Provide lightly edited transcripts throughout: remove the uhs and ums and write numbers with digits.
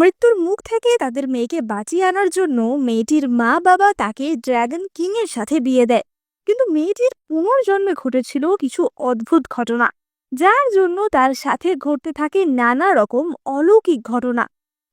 মৃত্যুর মুখ থেকে তাদের মেয়েকে বাঁচিয়ে আনার জন্য মেয়েটির মা বাবা তাকে ড্রাগন কিং এর সাথে বিয়ে দেয়। কিন্তু মেয়েটির পুনর্জন্মে ঘটেছিল কিছু অদ্ভুত ঘটনা, যার জন্য তার সাথে ঘটতে থাকে নানা রকম অলৌকিক ঘটনা।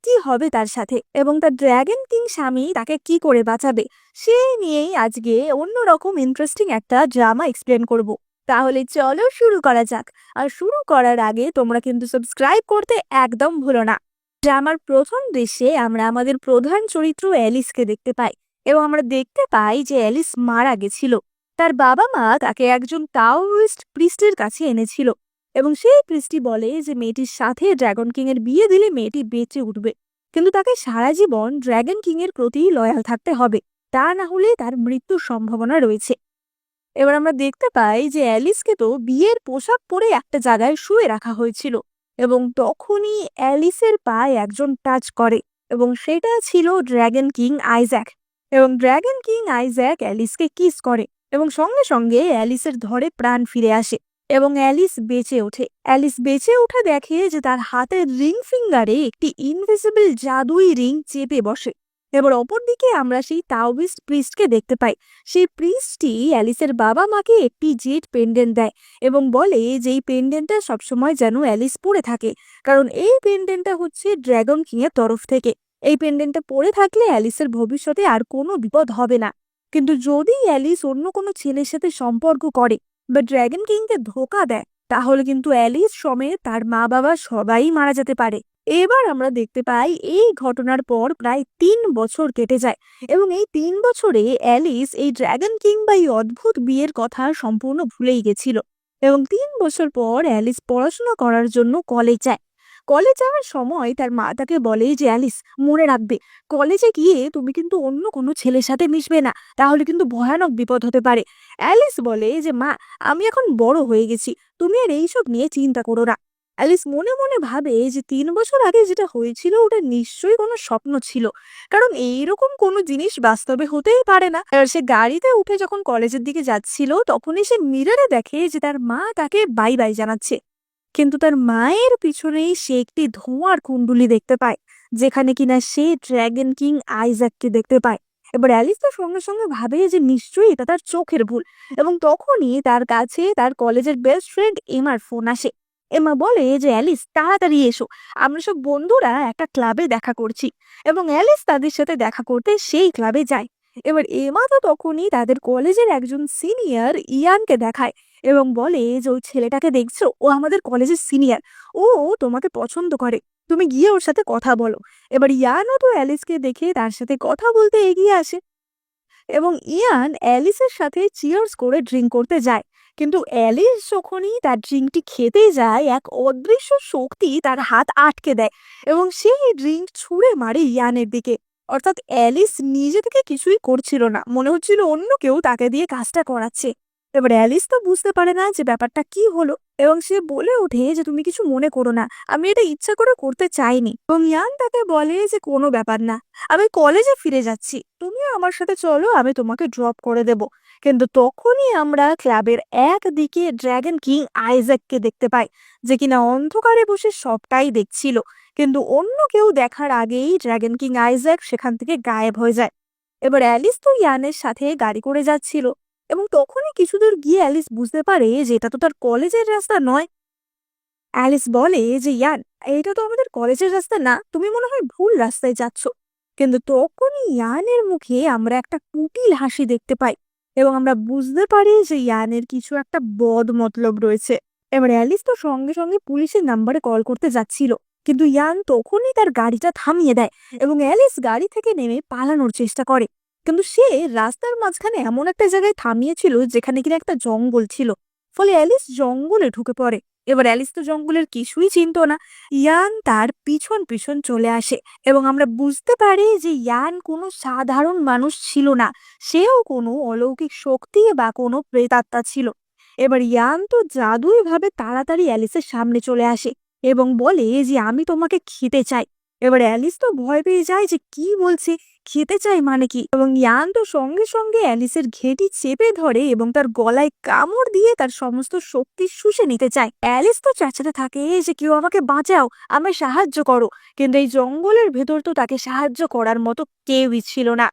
কি হবে তার সাথে এবং তার ড্রাগন কিং স্বামী তাকে কি করে বাঁচাবে, সেই নিয়েই আজকে অন্যরকম ইন্টারেস্টিং একটা ড্রামা এক্সপ্লেন করব। তাহলে চলো শুরু করা যাক। আর শুরু করার আগে তোমরা কিন্তু সাবস্ক্রাইব করতে একদম ভুলো না। ড্রামার প্রথম দৃশ্যে আমরা আমাদের প্রধান চরিত্র অ্যালিসকে দেখতে পাই এবং আমরা দেখতে পাই যে অ্যালিস মারা গেছিল। তার বাবা মা তাকে একজন তাওয়িস্ট প্রিস্টের কাছে এনেছিল এবং সেই প্রিস্টই বলে যে মেয়েটির সাথে ড্রাগন কিং এর বিয়ে দিলে মেয়েটি বেঁচে উঠবে, কিন্তু তাকে সারা জীবন ড্রাগন কিং এর প্রতি লয়াল থাকতে হবে, তা না হলে তার মৃত্যুর সম্ভাবনা রয়েছে। এবার আমরা দেখতে পাই যে অ্যালিসকে তো বিয়ের পোশাক পরে একটা জায়গায় শুয়ে রাখা হয়েছিল এবং তখনই অ্যালিসের পায়ে একজন টাচ করে এবং সেটা ছিল ড্রাগন কিং আইজ্যাক। এবং ড্রাগন কিং আইজ্যাক অ্যালিসকে কিস করে এবং সঙ্গে সঙ্গে অ্যালিসের ধরে প্রাণ ফিরে আসে এবং অ্যালিস বেঁচে ওঠে। অ্যালিস বেঁচে উঠে দেখে যে তার হাতের রিং ফিঙ্গারে একটি ইনভিজিবল জাদুই রিং চেপে বসে। এবার অপরদিকে আমরা সেই তাওয়িস্ট প্রিস্টকে দেখতে পাই। সেই প্রিস্টটি অ্যালিসের বাবা মাকে একটি জেড পেন্ডেন্ট দেয় এবং বলে যে এই পেন্ডেন্টটা সবসময় যেন অ্যালিস পরে থাকে, কারণ এই পেন্ডেন্টটা হচ্ছে ড্রাগন কিং এর তরফ থেকে। এই পেন্ডেন্টটা পরে থাকলে অ্যালিসের ভবিষ্যতে আর কোনো বিপদ হবে না, কিন্তু যদি অ্যালিস অন্য কোনো ছেলের সাথে সম্পর্ক করে বা ড্রাগন কিংকে ধোকা দেয়, তাহলে কিন্তু অ্যালিস সমেত তার মা বাবা সবাই মারা যেতে পারে। এবার আমরা দেখতে পাই এই ঘটনার পর প্রায় 3 বছর কেটে যায় এবং এই 3 বছরে অ্যালিস এই ড্রাগন কিং বা এই অদ্ভুত বিয়ের কথা সম্পূর্ণ ভুলেই গেছিল। এবং 3 বছর পর অ্যালিস পড়াশোনা করার জন্য কলেজ যায়। কলেজ যাওয়ার সময় তার মা তাকে বলে যে অ্যালিস, মনে রাখবে কলেজে গিয়ে তুমি কিন্তু অন্য কোনো ছেলের সাথে মিশবে না, তাহলে কিন্তু ভয়ানক বিপদ হতে পারে। অ্যালিস বলে যে মা, আমি এখন বড় হয়ে গেছি, তুমি আর এইসব নিয়ে চিন্তা করো না। অ্যালিস মনে মনে ভাবে যে 3 বছর আগে যেটা হয়েছিল ওটা নিশ্চয়ই কোনো স্বপ্ন ছিল, কারণ এইরকম কোনো জিনিস বাস্তবে হতেই পারে না। আর সে গাড়িতে উঠে যখন কলেজের দিকে যাচ্ছিল তখনই সে মিররে দেখে যে তার মা তাকে বাই বাই জানাচ্ছে, কিন্তু তার মায়ের পিছনেই সে একটি ধোঁয়ার কুণ্ডলি দেখতে পায়, যেখানে কিনা সে ড্রাগন কিং আইজ্যাককে দেখতে পায়। এবার অ্যালিস তো সঙ্গে সঙ্গে ভাবে যে নিশ্চয়ই এটা তার চোখের ভুল এবং তখনই তার কাছে তার কলেজের বেস্ট ফ্রেন্ড এমার ফোন আসে। এমা বলে যে অ্যালিস, তাড়াতাড়ি এসো, আমরা সব বন্ধুরা একটা ক্লাবে দেখা করছি। এবং অ্যালিস তাদের সাথে দেখা করতে সেই ক্লাবে যায়। এবার এমা তো তখনই তাদের কলেজের একজন সিনিয়র ইয়ানকে দেখায় এবং বলে যে ওই ছেলেটাকে দেখছো, ও আমাদের কলেজের সিনিয়র, ও তোমাকে পছন্দ করে, তুমি গিয়ে ওর সাথে কথা বলো। এবার ইয়ানও তো অ্যালিসকে দেখে তার সাথে কথা বলতে এগিয়ে আসে এবং ইয়ান অ্যালিসের সাথে চিয়ার্স করে ড্রিঙ্ক করতে যায়। কিন্তু অ্যালিস যখনই তার ড্রিঙ্কটি খেতে যায়, এক অদৃশ্য শক্তি তার হাত আটকে দেয় এবং সেই ড্রিঙ্ক ছুঁড়ে মারে ইয়ানের দিকে। অর্থাৎ অ্যালিস নিজে থেকে কিছুই করছিল না, মনে হচ্ছিল অন্য কেউ তাকে দিয়ে কাজটা করাচ্ছে। এবার অ্যালিস তো বুঝতে পারে না যে ব্যাপারটা কি হলো এবং সে বলে ওঠে যে তুমি কিছু মনে করো না, আমি এটা ইচ্ছা করে করতে চাইনি। এবং ইয়ান তাকে বলে যে কোনো ব্যাপার না, আমি কলেজে ফিরে যাচ্ছি, তুমিও আমার সাথে চলো, আমি তোমাকে ড্রপ করে দেব। কিন্তু তখনই আমরা ক্লাবের একদিকে ড্রাগন কিং আইজ্যাককে দেখতে পাই, যে কিনা অন্ধকারে বসে সবটাই দেখছিল, কিন্তু অন্য কেউ দেখার আগেই ড্রাগন কিং আইজ্যাক সেখান থেকে গায়েব হয়ে যায়। এবার অ্যালিস তো ইয়ানের সাথে গাড়ি করে যাচ্ছিল এবং তখনই কিছু দূর গিয়ে অ্যালিস বুঝতে পারে যে এটা তো তার কলেজের রাস্তা নয়। অ্যালিস বলে যে ইয়ান, এটা তো আমাদের কলেজের রাস্তা না, তুমি মনে হয় ভুল রাস্তায় যাচ্ছ। কিন্তু তখনই ইয়ানের মুখে আমরা একটা কুটিল হাসি দেখতে পাই এবং আমরা বুঝতে পারি যে ইয়ানের কিছু একটা বদ মতলব রয়েছে। এবার অ্যালিস তো সঙ্গে সঙ্গে পুলিশের নাম্বারে কল করতে যাচ্ছিল, কিন্তু ইয়ান তখনই তার গাড়িটা থামিয়ে দেয় এবং অ্যালিস গাড়ি থেকে নেমে পালানোর চেষ্টা করে। কিন্তু সে রাস্তার মাঝখানে এমন একটা জায়গায় থামিয়েছিল যেখানে কিনা একটা জঙ্গল ছিল, ফলে অ্যালিস জঙ্গলে ঢুকে পড়ে। এবার অ্যালিস তো জঙ্গলের কিছুই চিনতো না, ইয়ান তার পিছন পিছন চলে আসে এবং আমরা বুঝতে পারি যে ইয়ান কোনো সাধারণ মানুষ ছিল না, সেও কোনো অলৌকিক শক্তি বা কোনো প্রেতাত্মা ছিল। এবার ইয়ান তো জাদুই ভাবে তাড়াতাড়ি অ্যালিসের সামনে চলে আসে এবং বলে যে আমি তোমাকে খেতে চাই। এবার অ্যালিস তো ভয় পেয়ে যায় যে কি বলছে, খেতে চায় মানে কি। এবং ইয়ান তো সঙ্গে সঙ্গে অ্যালিসের ঘেঁটি চেপে ধরে এবং তার গলায় কামড় দিয়ে তার সমস্ত শক্তি শুষে নিতে চায়। অ্যালিস তো চেঁচাতে থাকে যে কেউ আমাকে বাঁচাও, আমায় সাহায্য করো। কিন্তু এই জঙ্গলের ভেতর তো তাকে সাহায্য করার মতো কেউই ছিল না।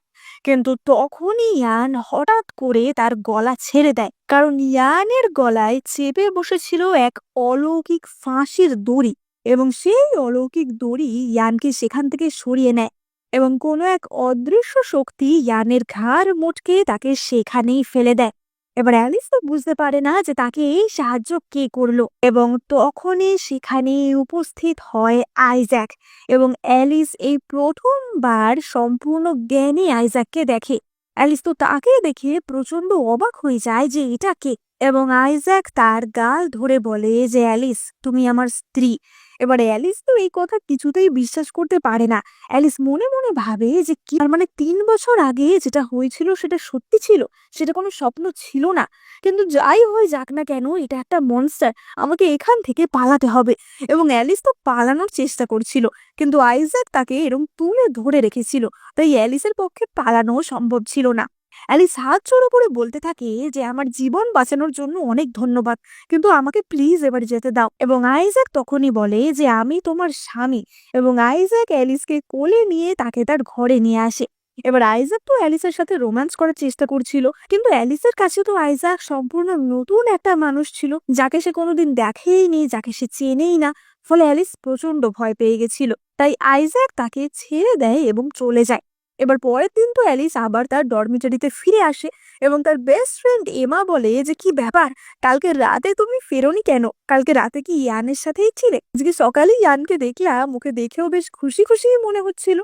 কিন্তু তখনই ইয়ান হঠাৎ করে তার গলা ছেড়ে দেয়, কারণ ইয়ানের গলায় চেপে বসেছিল এক অলৌকিক ফাঁসির দড়ি। এবং সেই অলৌকিক দড়ি ইয়ানকে সেখান থেকে সরিয়ে নেয় এবং কোনো এক অদৃশ্য শক্তি ইয়ানের ঘাড় মোটকে তাকে সেখানেই ফেলে দেয়। এবার অ্যালিস তো বুঝতে পারে না যে তাকে এই সাহায্য কে করলো, এবং তখনই সেখানে উপস্থিত হয় আইজ্যাক। এবং অ্যালিস এই প্রথমবার সম্পূর্ণ জ্ঞানী আইজ্যাককে দেখে। অ্যালিস তো তাকে দেখে প্রচন্ড অবাক হয়ে যায় যে এটা কে। এবং আইজ্যাক তার গাল ধরে বলে যে অ্যালিস, তুমি আমার স্ত্রী। এবার অ্যালিস তো এই কথা কিছুতেই বিশ্বাস করতে পারে না। অ্যালিস মনে মনে ভাবে যে কি, তার মানে 3 বছর আগে যেটা হয়েছিল সেটা সত্যি ছিল, সেটা কোনো স্বপ্ন ছিল না। কিন্তু যাই হয়ে যাক না কেন, এটা একটা মনস্টার, আমাকে এখান থেকে পালাতে হবে। এবং অ্যালিস তো পালানোর চেষ্টা করছিল, কিন্তু আইজ্যাক তাকে এরকম তুলে ধরে রেখেছিল, তাই অ্যালিসের পক্ষে পালানো সম্ভব ছিল না। অ্যালিস হাত জোড়ো করে বলতে থাকে যে আমার জীবন বাঁচানোর জন্য অনেক ধন্যবাদ, কিন্তু আমাকে প্লিজ এবার যেতে দাও। এবং আইজ্যাক তখনই বলে যে আমি তোমার স্বামী। এবং আইজ্যাক অ্যালিসকে কোলে নিয়ে তাকে তার ঘরে নিয়ে আসে। এবার আইজ্যাক তো অ্যালিসের সাথে রোম্যান্স করার চেষ্টা করছিল, কিন্তু অ্যালিসের কাছে তো আইজ্যাক সম্পূর্ণ নতুন একটা মানুষ ছিল, যাকে সে কোনোদিন দেখেইনি, যাকে সে চেনেই না। ফলে অ্যালিস প্রচন্ড ভয় পেয়ে গেছিল, তাই আইজ্যাক তাকে ছেড়ে দেয় এবং চলে যায়। এবার পরের দিন তো অ্যালিস আবার তার ডরমিটরিতে ফিরে আসে এবং তার বেস্ট ফ্রেন্ড এমা বলে যে কি ব্যাপার, কালকে রাতে তুমি ফেরোনি কেন? কালকে রাতে কি ইয়ানের সাথেই ছিলে? আজকে সকালে ইয়ানকে দেখলাম, মুখে দেখেও বেশ খুশি খুশি মনে হচ্ছিল।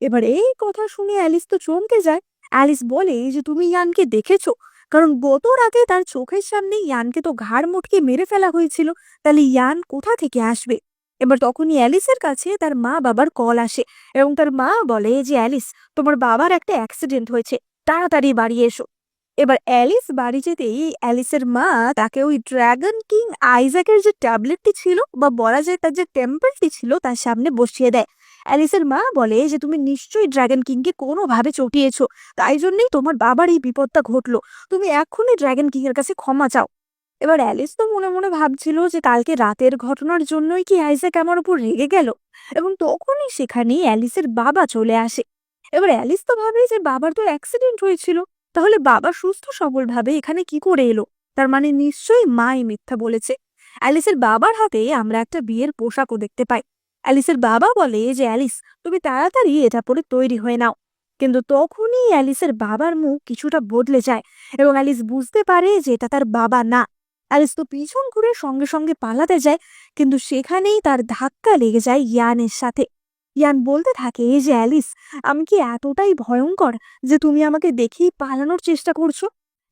এবার এই কথা শুনে অ্যালিস তো চমকে যায়। অ্যালিস বলে যে তুমি ইয়ানকে দেখেছো? কারণ গত রাতে তার চোখের সামনে ইয়ানকে তো ঘাড় মুটকে মেরে ফেলা হয়েছিল, তাহলে ইয়ান কোথা থেকে আসবে? এবার তখনই অ্যালিসের কাছে তার মা বাবার কল আসে এবং তার মা বলে যে অ্যালিস, তোমার বাবার একটা অ্যাক্সিডেন্ট হয়েছে, তাড়াতাড়ি বাড়ি এসো। এবার অ্যালিস বাড়ি যেতেই অ্যালিসের মা তাকে ওই ড্রাগন কিং আইজ্যাকের যে ট্যাবলেটটি ছিল, বা বলা যায় তার যে টেম্পলটি ছিল, তার সামনে বসিয়ে দেয়। অ্যালিসের মা বলে যে তুমি নিশ্চয়ই ড্রাগন কিংকে কোনোভাবে চটিয়েছো, তাই জন্যই তোমার বাবার এই বিপদটা ঘটলো। তুমি এক্ষুনি ড্রাগন কিং এর কাছে ক্ষমা চাও। এবার অ্যালিস তো মনে মনে ভাবছিল যে কালকে রাতের ঘটনার জন্যই কি আইজ্যাক আমার উপর রেগে গেল। এবং তখনই সেখানে অ্যালিসের বাবা চলে আসে। এবার অ্যালিস তো ভাবে যে বাবার তো অ্যাক্সিডেন্ট হয়েছিল, তাহলে বাবা সুস্থ সবল ভাবে এখানে কি করে এলো? তার মানে নিশ্চয়ই মাই মিথ্যা বলেছে। অ্যালিসের বাবার হাতে আমরা একটা বিয়ের পোশাকও দেখতে পাই। অ্যালিসের বাবা বলে যে অ্যালিস, তুমি তাড়াতাড়ি এটা পরে তৈরি হয়ে নাও। কিন্তু তখনই অ্যালিসের বাবার মুখ কিছুটা বদলে যায় এবং অ্যালিস বুঝতে পারে যে এটা তার বাবা না। অ্যালিস তো পিছন ঘুরে সঙ্গে সঙ্গে পালাতে যায়, কিন্তু সেখানেই তার ধাক্কা লেগে যায় ইয়ানের সাথে। ইয়ান বলতে থাকে যে অ্যালিস, আমি কি এতটাই ভয়ঙ্কর যে তুমি আমাকে দেখেই পালানোর চেষ্টা করছো?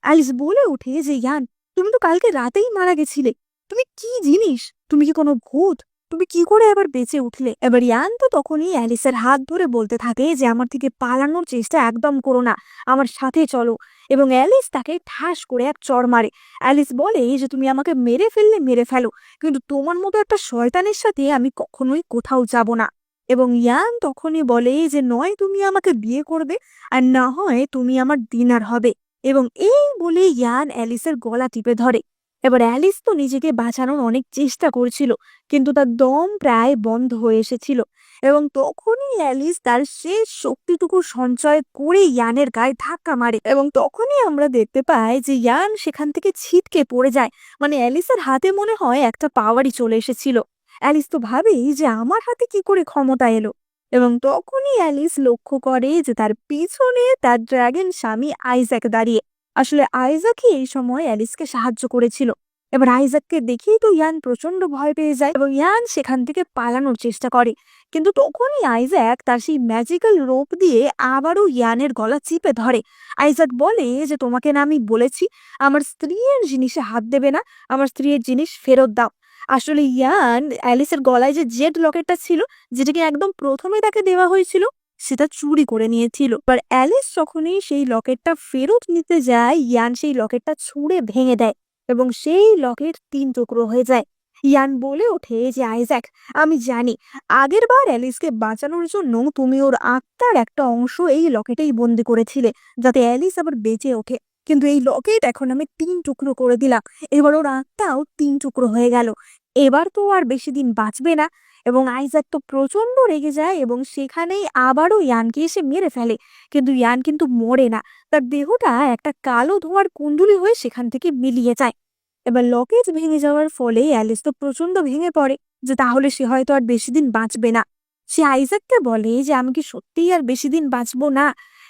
অ্যালিস বলে ওঠে যে ইয়ান, তুমি তো কালকে রাতেই মারা গেছিলে, তুমি কি জিনিস? তুমি কি কোনো ভূত? তুমি কি করে আবার বেঁচে উঠলে? এবার ইয়ান তো তখনই অ্যালিসের হাত ধরে বলতে থাকে যে আমার থেকে পালানোর চেষ্টা একদম করো না, আমার সাথে চলো। এবং অ্যালিস তাকে ঠাস করে এক চড় মারে। অ্যালিস বলে যে তুমি আমাকে মেরে ফেললে মেরে ফেলো, কিন্তু তোমার মতো একটা শয়তানের সাথে আমি কখনোই কোথাও যাব না। এবং ইয়ান তখনই বলে যে নয় তুমি আমাকে বিয়ে করবে, আর না হয় তুমি আমার ডিনার হবে। এবং এই বলে ইয়ান অ্যালিসের গলা টিপে ধরে। এবার অ্যালিস তো নিজেকে বাঁচানোর অনেক চেষ্টা করছিল, কিন্তু তার দম প্রায় বন্ধ হয়ে এসেছিল। এবং তখনই অ্যালিস তার শেষ শক্তিটুকু সঞ্চয় করে ইয়ানের গায়ে ধাক্কা মারে এবং তখনই আমরা দেখতে পাই যে ইয়ান সেখান থেকে ছিটকে পড়ে যায়। মানে অ্যালিসের হাতে মনে হয় একটা পাওয়ারই চলে এসেছিল। অ্যালিস তো ভাবে যে আমার হাতে কি করে ক্ষমতা এলো। এবং তখনই অ্যালিস লক্ষ্য করে যে তার পিছনে তার ড্রাগন স্বামী আইজ্যাক দাঁড়িয়ে। আসলে আইজ্যাকই এই সময় অ্যালিসকে সাহায্য করেছিল। এবার আইজ্যাককে দেখেই তো ইয়ান প্রচন্ড ভয় পেয়ে যায় এবং ইয়ান সেখান থেকে পালানোর চেষ্টা করে। কিন্তু তখনই আইজ্যাক তার সেই ম্যাজিক্যাল রোপ দিয়ে আবারও ইয়ানের গলা চিপে ধরে। আইজ্যাক বলে যে তোমাকে না আমি বলেছি আমার স্ত্রীর জিনিসে হাত দেবে না, আমার স্ত্রীর জিনিস ফেরত দাও। আসলে ইয়ান অ্যালিসের গলায় যে জেড লকেটটা ছিল, যেটাকে একদম প্রথমে তাকে দেওয়া হয়েছিল, সেটা চুরি করে নিয়েছিল। এবার অ্যালিস যখনই সেই লকেটটা ফেরত নিতে যায়, ইয়ান সেই লকেটটা ছুঁড়ে ভেঙে দেয় এবং সেই লকেট 3 টুকরো হয়ে যায়। ইয়ান বলে ওঠে যে আইজ্যাক, আমি জানি আগেরবার অ্যালিসকে বাঁচানোর জন্য তুমি ওর আত্মার একটা অংশ এই লকেটেই বন্দি করেছিলে, যাতে অ্যালিস আবার বেঁচে ওঠে। কিন্তু এই লকেট এখন আমি 3 টুকরো করে দিলাম, এবার ওর আত্মাও 3 টুকরো হয়ে গেল। এবার তো আর বেশি দিন বাঁচবে না। এবং আইজ্যাক তো প্রচন্ড রেগে যায় এবং সেখানেই আবারও ইয়ানকে এসে মেরে ফেলে। কিন্তু ইয়ান কিন্তু মরে না, তার দেহটা একটা কালো ধোঁয়ার কুণ্ডলী হয়ে সেখান থেকে মিলিয়ে যায়। এবার লকেজ ভেঙে যাওয়ার ফলে অ্যালিস তো প্রচন্ড ভেঙে পড়ে যে তাহলে সে হয়তো আর বেশি দিন বাঁচবে না। সে আইজ্যাককে বলে যে আমি কি সত্যিই আর বেশি দিন বাঁচবো না।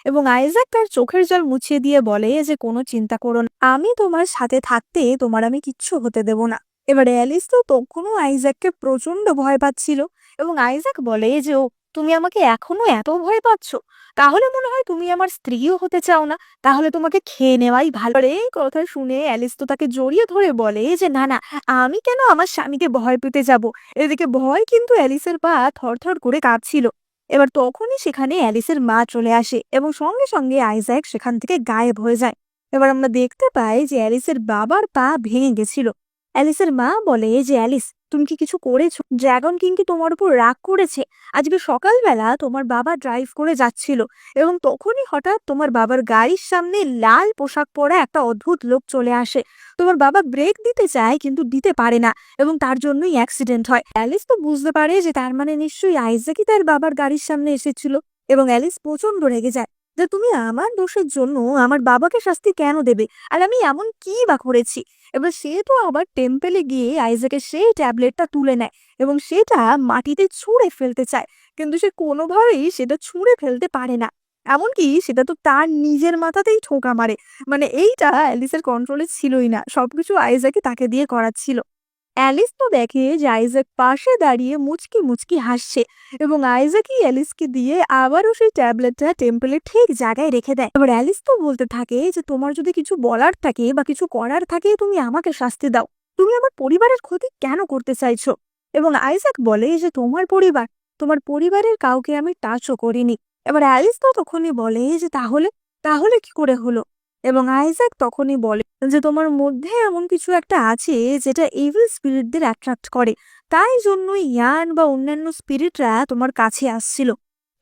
এবং আইজ্যাক তার চোখের জল মুছিয়ে দিয়ে বলে যে কোনো চিন্তা করো না, আমি তোমার সাথে থাকতে তোমার আমি কিচ্ছু হতে দেব না। এবার অ্যালিস তো তখনও আইজ্যাককে প্রচন্ড ভয় পাচ্ছিল এবং আইজ্যাক বলে যে ও, তুমি আমাকে এখনো এত ভয় পাচ্ছ? তাহলে মনে হয় তুমি আমার স্ত্রীও হতে চাও না, তাহলে তোমাকে খেয়ে নেওয়াই ভালো। আর এই কথা শুনে অ্যালিস তো তাকে জড়িয়ে ধরে বলে যে না না, আমি কেন আমার স্বামীকে ভয় পেতে যাব। এদিকে ভয় কিন্তু অ্যালিসের পা থরথর করে কাঁপছিল। এবার তখনই সেখানে অ্যালিসের মা চলে আসে এবং সঙ্গে সঙ্গে আইজ্যাক সেখান থেকে গায়েব হয়ে যায়। এবার আমরা দেখতে পাই যে অ্যালিসের বাবার পা ভেঙে গেছিল। অ্যালিসের মা বলে যে অ্যালিস, তুমি কি কিছু করেছো? ড্রাগন কিং কি তোমার উপর রাগ করেছে? আজকে সকালবেলা তোমার বাবা ড্রাইভ করে যাচ্ছিল এবং তখনই হঠাৎ তোমার বাবার গাড়ির সামনে লাল পোশাক পরা একটা অদ্ভুত লোক চলে আসে। তোমার বাবা ব্রেক দিতে চায় কিন্তু দিতে পারে না এবং তার জন্যই অ্যাক্সিডেন্ট হয়। অ্যালিস তো বুঝতে পারে যে তার মানে নিশ্চয়ই আইজ্যাকই তার বাবার গাড়ির সামনে এসেছিল এবং অ্যালিস প্রচন্ড রেগে যায় যে তুমি আমার দোষের জন্য আমার বাবাকে শাস্তি কেন দেবে, আর আমি এমন কি বা করেছি। এবার সে তো আবার টেম্পেলে গিয়ে আইজ্যাকের সেই ট্যাবলেটটা তুলে নেয় এবং সেটা মাটিতে ছুঁড়ে ফেলতে চায়, কিন্তু সে কোনোভাবেই সেটা ছুঁড়ে ফেলতে পারে না। এমনকি সেটা তো তার নিজের মাথাতেই ঠোকা মারে। মানে এইটা অ্যালিসের কন্ট্রোলে ছিলই না, সবকিছু আইজ্যাকই তাকে দিয়ে করাচ্ছিল। অ্যালিস তো দেখে যে আইজ্যাক পাশে দাঁড়িয়ে মুচকি মুচকি হাসছে এবং আইজ্যাকই অ্যালিসকে দিয়ে আবারও সেই ট্যাবলেটটা টেম্পলের ঠিক জায়গায় রেখে দেয়। এবার অ্যালিস তো বলতে থাকে যে তোমার যদি কিছু বলার থাকে বা কিছু করার থাকে তুমি আমাকে শাস্তি দাও, তুমি আমার পরিবারের ক্ষতি কেন করতে চাইছো? এবং আইজ্যাক বলে যে তোমার পরিবার, তোমার পরিবারের কাউকে আমি টাচও করিনি। এবার অ্যালিস তো তখনই বলে যে তাহলে তাহলে কি করে হলো? এবং আইজ্যাক তখনই বলে যে তোমার মধ্যে এমন কিছু একটা আছে যেটা ইভিল স্পিরিটদের অ্যাট্রাক্ট করে, তাই জন্যই ইয়ান বা অন্যান্য স্পিরিটরা তোমার কাছে আসছিল।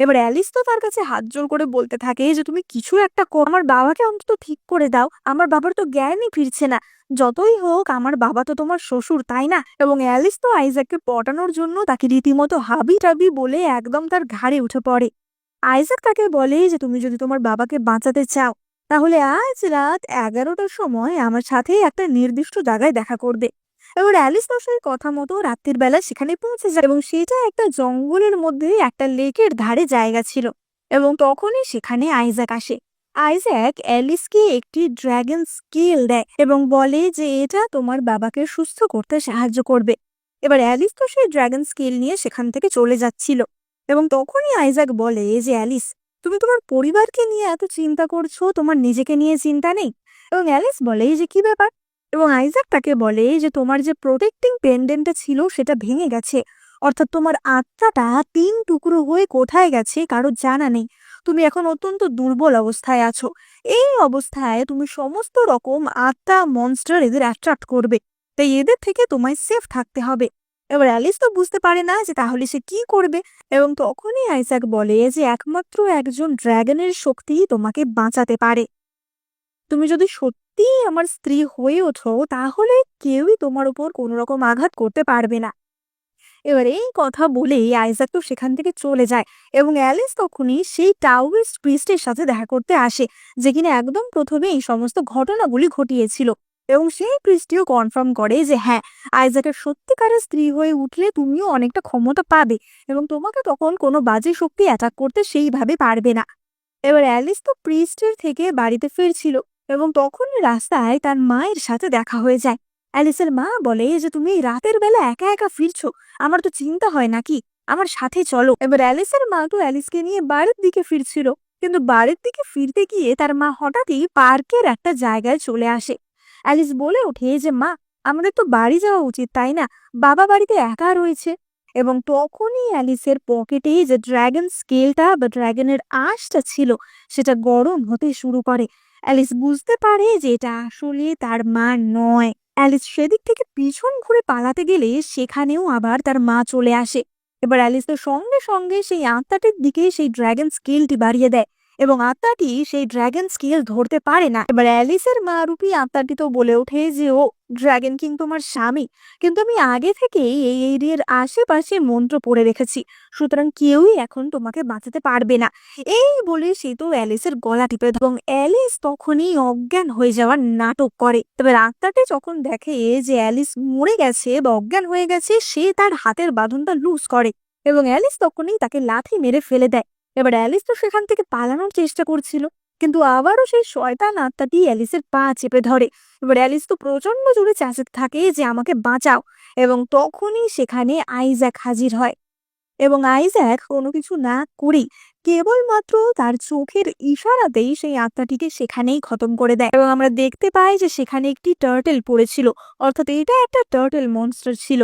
এবার অ্যালিস তো তার কাছে হাত জোড় করে বলতে থাকে যে তুমি কিছু একটা আমার বাবাকে অন্তত ঠিক করে দাও, আমার বাবার তো জ্ঞানই ফিরছে না। যতই হোক আমার বাবা তো তোমার শ্বশুর, তাই না? এবং অ্যালিস তো আইজ্যাককে পটানোর জন্য তাকে রীতিমতো হাবি টাবি বলে একদম তার ঘাড়ে উঠে পড়ে। আইজ্যাক তাকে বলে যে তুমি যদি তোমার বাবাকে বাঁচাতে চাও তাহলে আজ রাত 11টার সময় আমার সাথে একটা নির্দিষ্ট জায়গায় দেখা করবে। এবার অ্যালিস তো সেই কথা মতো রাত্রির বেলা সেখানে পৌঁছে যায় এবং সেটা একটা জঙ্গলের মধ্যে একটা লেকের ধারে জায়গা ছিল। এবং তখনই সেখানে আইজ্যাক আসে। আইজ্যাক অ্যালিসকে একটি ড্রাগন স্কেল দেয় এবং বলে যে এটা তোমার বাবাকে সুস্থ করতে সাহায্য করবে। এবার অ্যালিস তো সেই ড্রাগন স্কেল নিয়ে সেখান থেকে চলে যাচ্ছিল এবং তখনই আইজ্যাক বলে যে অ্যালিস, তুমি তোমার পরিবারকে নিয়ে এত চিন্তা করছো, তোমার নিজেকে নিয়ে চিন্তা নেই? এবং অ্যালিস বলে যে কি ব্যাপার? এবং আইজ্যাক তাকে বলে যে তোমার যে প্রোটেক্টিং পেন্ডেন্টটা ছিল সেটা ভেঙে গেছে, অর্থাৎ তোমার আত্মাটা 3 টুকরো হয়ে কোথায় গেছে কারো জানা নেই। তুমি এখন অত্যন্ত দুর্বল অবস্থায় আছো। এই অবস্থায় তুমি সমস্ত রকম আত্মা মনস্টার এদের অ্যাট্রাক্ট করবে, তাই এদের থেকে তোমায় সেফ থাকতে হবে। এবার অ্যালিস তো বুঝতে পারে না যে তাহলে সে কি করবে এবং তখনই আইজ্যাক বলে যে একমাত্র একজন ড্রাগনের শক্তি তোমাকে বাঁচাতে পারে। তুমি যদি সত্যিই আমার স্ত্রী হয়ে ওঠো তাহলে কেউই তোমার উপর কোনো রকম আঘাত করতে পারবে না। এবার এই কথা বলেই আইজ্যাক তো সেখান থেকে চলে যায় এবং অ্যালিস তখনই সেই টাওয়েস্ট প্রিস্টের সাথে দেখা করতে আসে, যে কিনা একদম প্রথমে এই সমস্ত ঘটনাগুলি ঘটিয়েছিল। এবং সেই প্রিস্টিও কনফার্ম করে যে হ্যাঁ, আইজ্যাকের সত্যিকারের স্ত্রী হয়ে উঠলে তুমিও অনেকটা ক্ষমতা পাবে এবং তোমাকে তখন কোনো বাজে শক্তি অ্যাটাক করতে সেইভাবে পারবে না। এবার অ্যালিস তো প্রিস্টের থেকে বাড়িতে ফিরছিল এবং তখন রাস্তায় তার মায়ের সাথে দেখা হয়ে যায়। অ্যালিসের মা বলে যে তুমি এই রাতের বেলা একা একা ফিরছো, আমার তো চিন্তা হয় নাকি, আমার সাথে চলো। এবার অ্যালিসের মা তো অ্যালিসকে নিয়ে বাড়ির দিকে ফিরছিল, কিন্তু বাড়ির দিকে ফিরতে গিয়ে তার মা হঠাৎই পার্কের একটা জায়গায় চলে আসে। অ্যালিস বলে ওঠে যে মা, আমাদের তো বাড়ি যাওয়া উচিত, তাই না? বাবা বাড়িতে একা রয়েছে। এবং তখনই অ্যালিসের পকেটে যে ড্রাগন স্কেলটা বা ড্রাগনের আঁশটা ছিল সেটা গরম হতে শুরু করে। অ্যালিস বুঝতে পারে যে এটা আসলে তার মা নয়, অ্যালিস সেদিক থেকে পিছন ঘুরে পালাতে গেলে সেখানেও আবার তার মা চলে আসে। এবার অ্যালিস তো সঙ্গে সঙ্গে সেই আত্মাটির দিকে সেই ড্রাগন স্কেলটি বাড়িয়ে দেয় এবং আত্মাটি সেই ড্রাগন স্কেল ধরতে পারে না। এবার অ্যালিসের মা রূপী আত্মাটি তো বলে ওঠে যে ও ড্রাগন কিং তোমার স্বামী, কিন্তু আমি আগে থেকেই এই এরিয়ার আশেপাশে মন্ত্র পড়ে রেখেছি, সুতরাং কেউই এখন তোমাকে বাঁচাতে পারবে না। এই বলে সে তো অ্যালিসের গলা টিপে ধরে এবং অ্যালিস তখনই অজ্ঞান হয়ে যাওয়ার নাটক করে। তবে আত্মাটি যখন দেখে যে অ্যালিস মরে গেছে বা অজ্ঞান হয়ে গেছে, সে তার হাতের বাঁধনটা লুজ করে এবং অ্যালিস তখনই তাকে লাথি মেরে ফেলে দেয়। এবার অ্যালিস তো সেখান থেকে পালানোর চেষ্টা করছিল, কিন্তু আবারও সেই শয়তান আত্মাটি অ্যালিসের পা চেপে ধরে। এবার অ্যালিস তো প্রচন্ড জোরে চেঁচাতে থাকে যে আমাকে বাঁচাও, এবং তখনই সেখানে আইজ্যাক হাজির হয় এবং আইজ্যাক কোনো কিছু না করেই কেবলমাত্র তার চোখের ইশারাতেই সেই আত্মাটিকে সেখানেই খতম করে দেয়। এবং আমরা দেখতে পাই যে সেখানে একটি টার্টেল পড়েছিল, অর্থাৎ এটা একটা টার্টেল মনস্টার ছিল।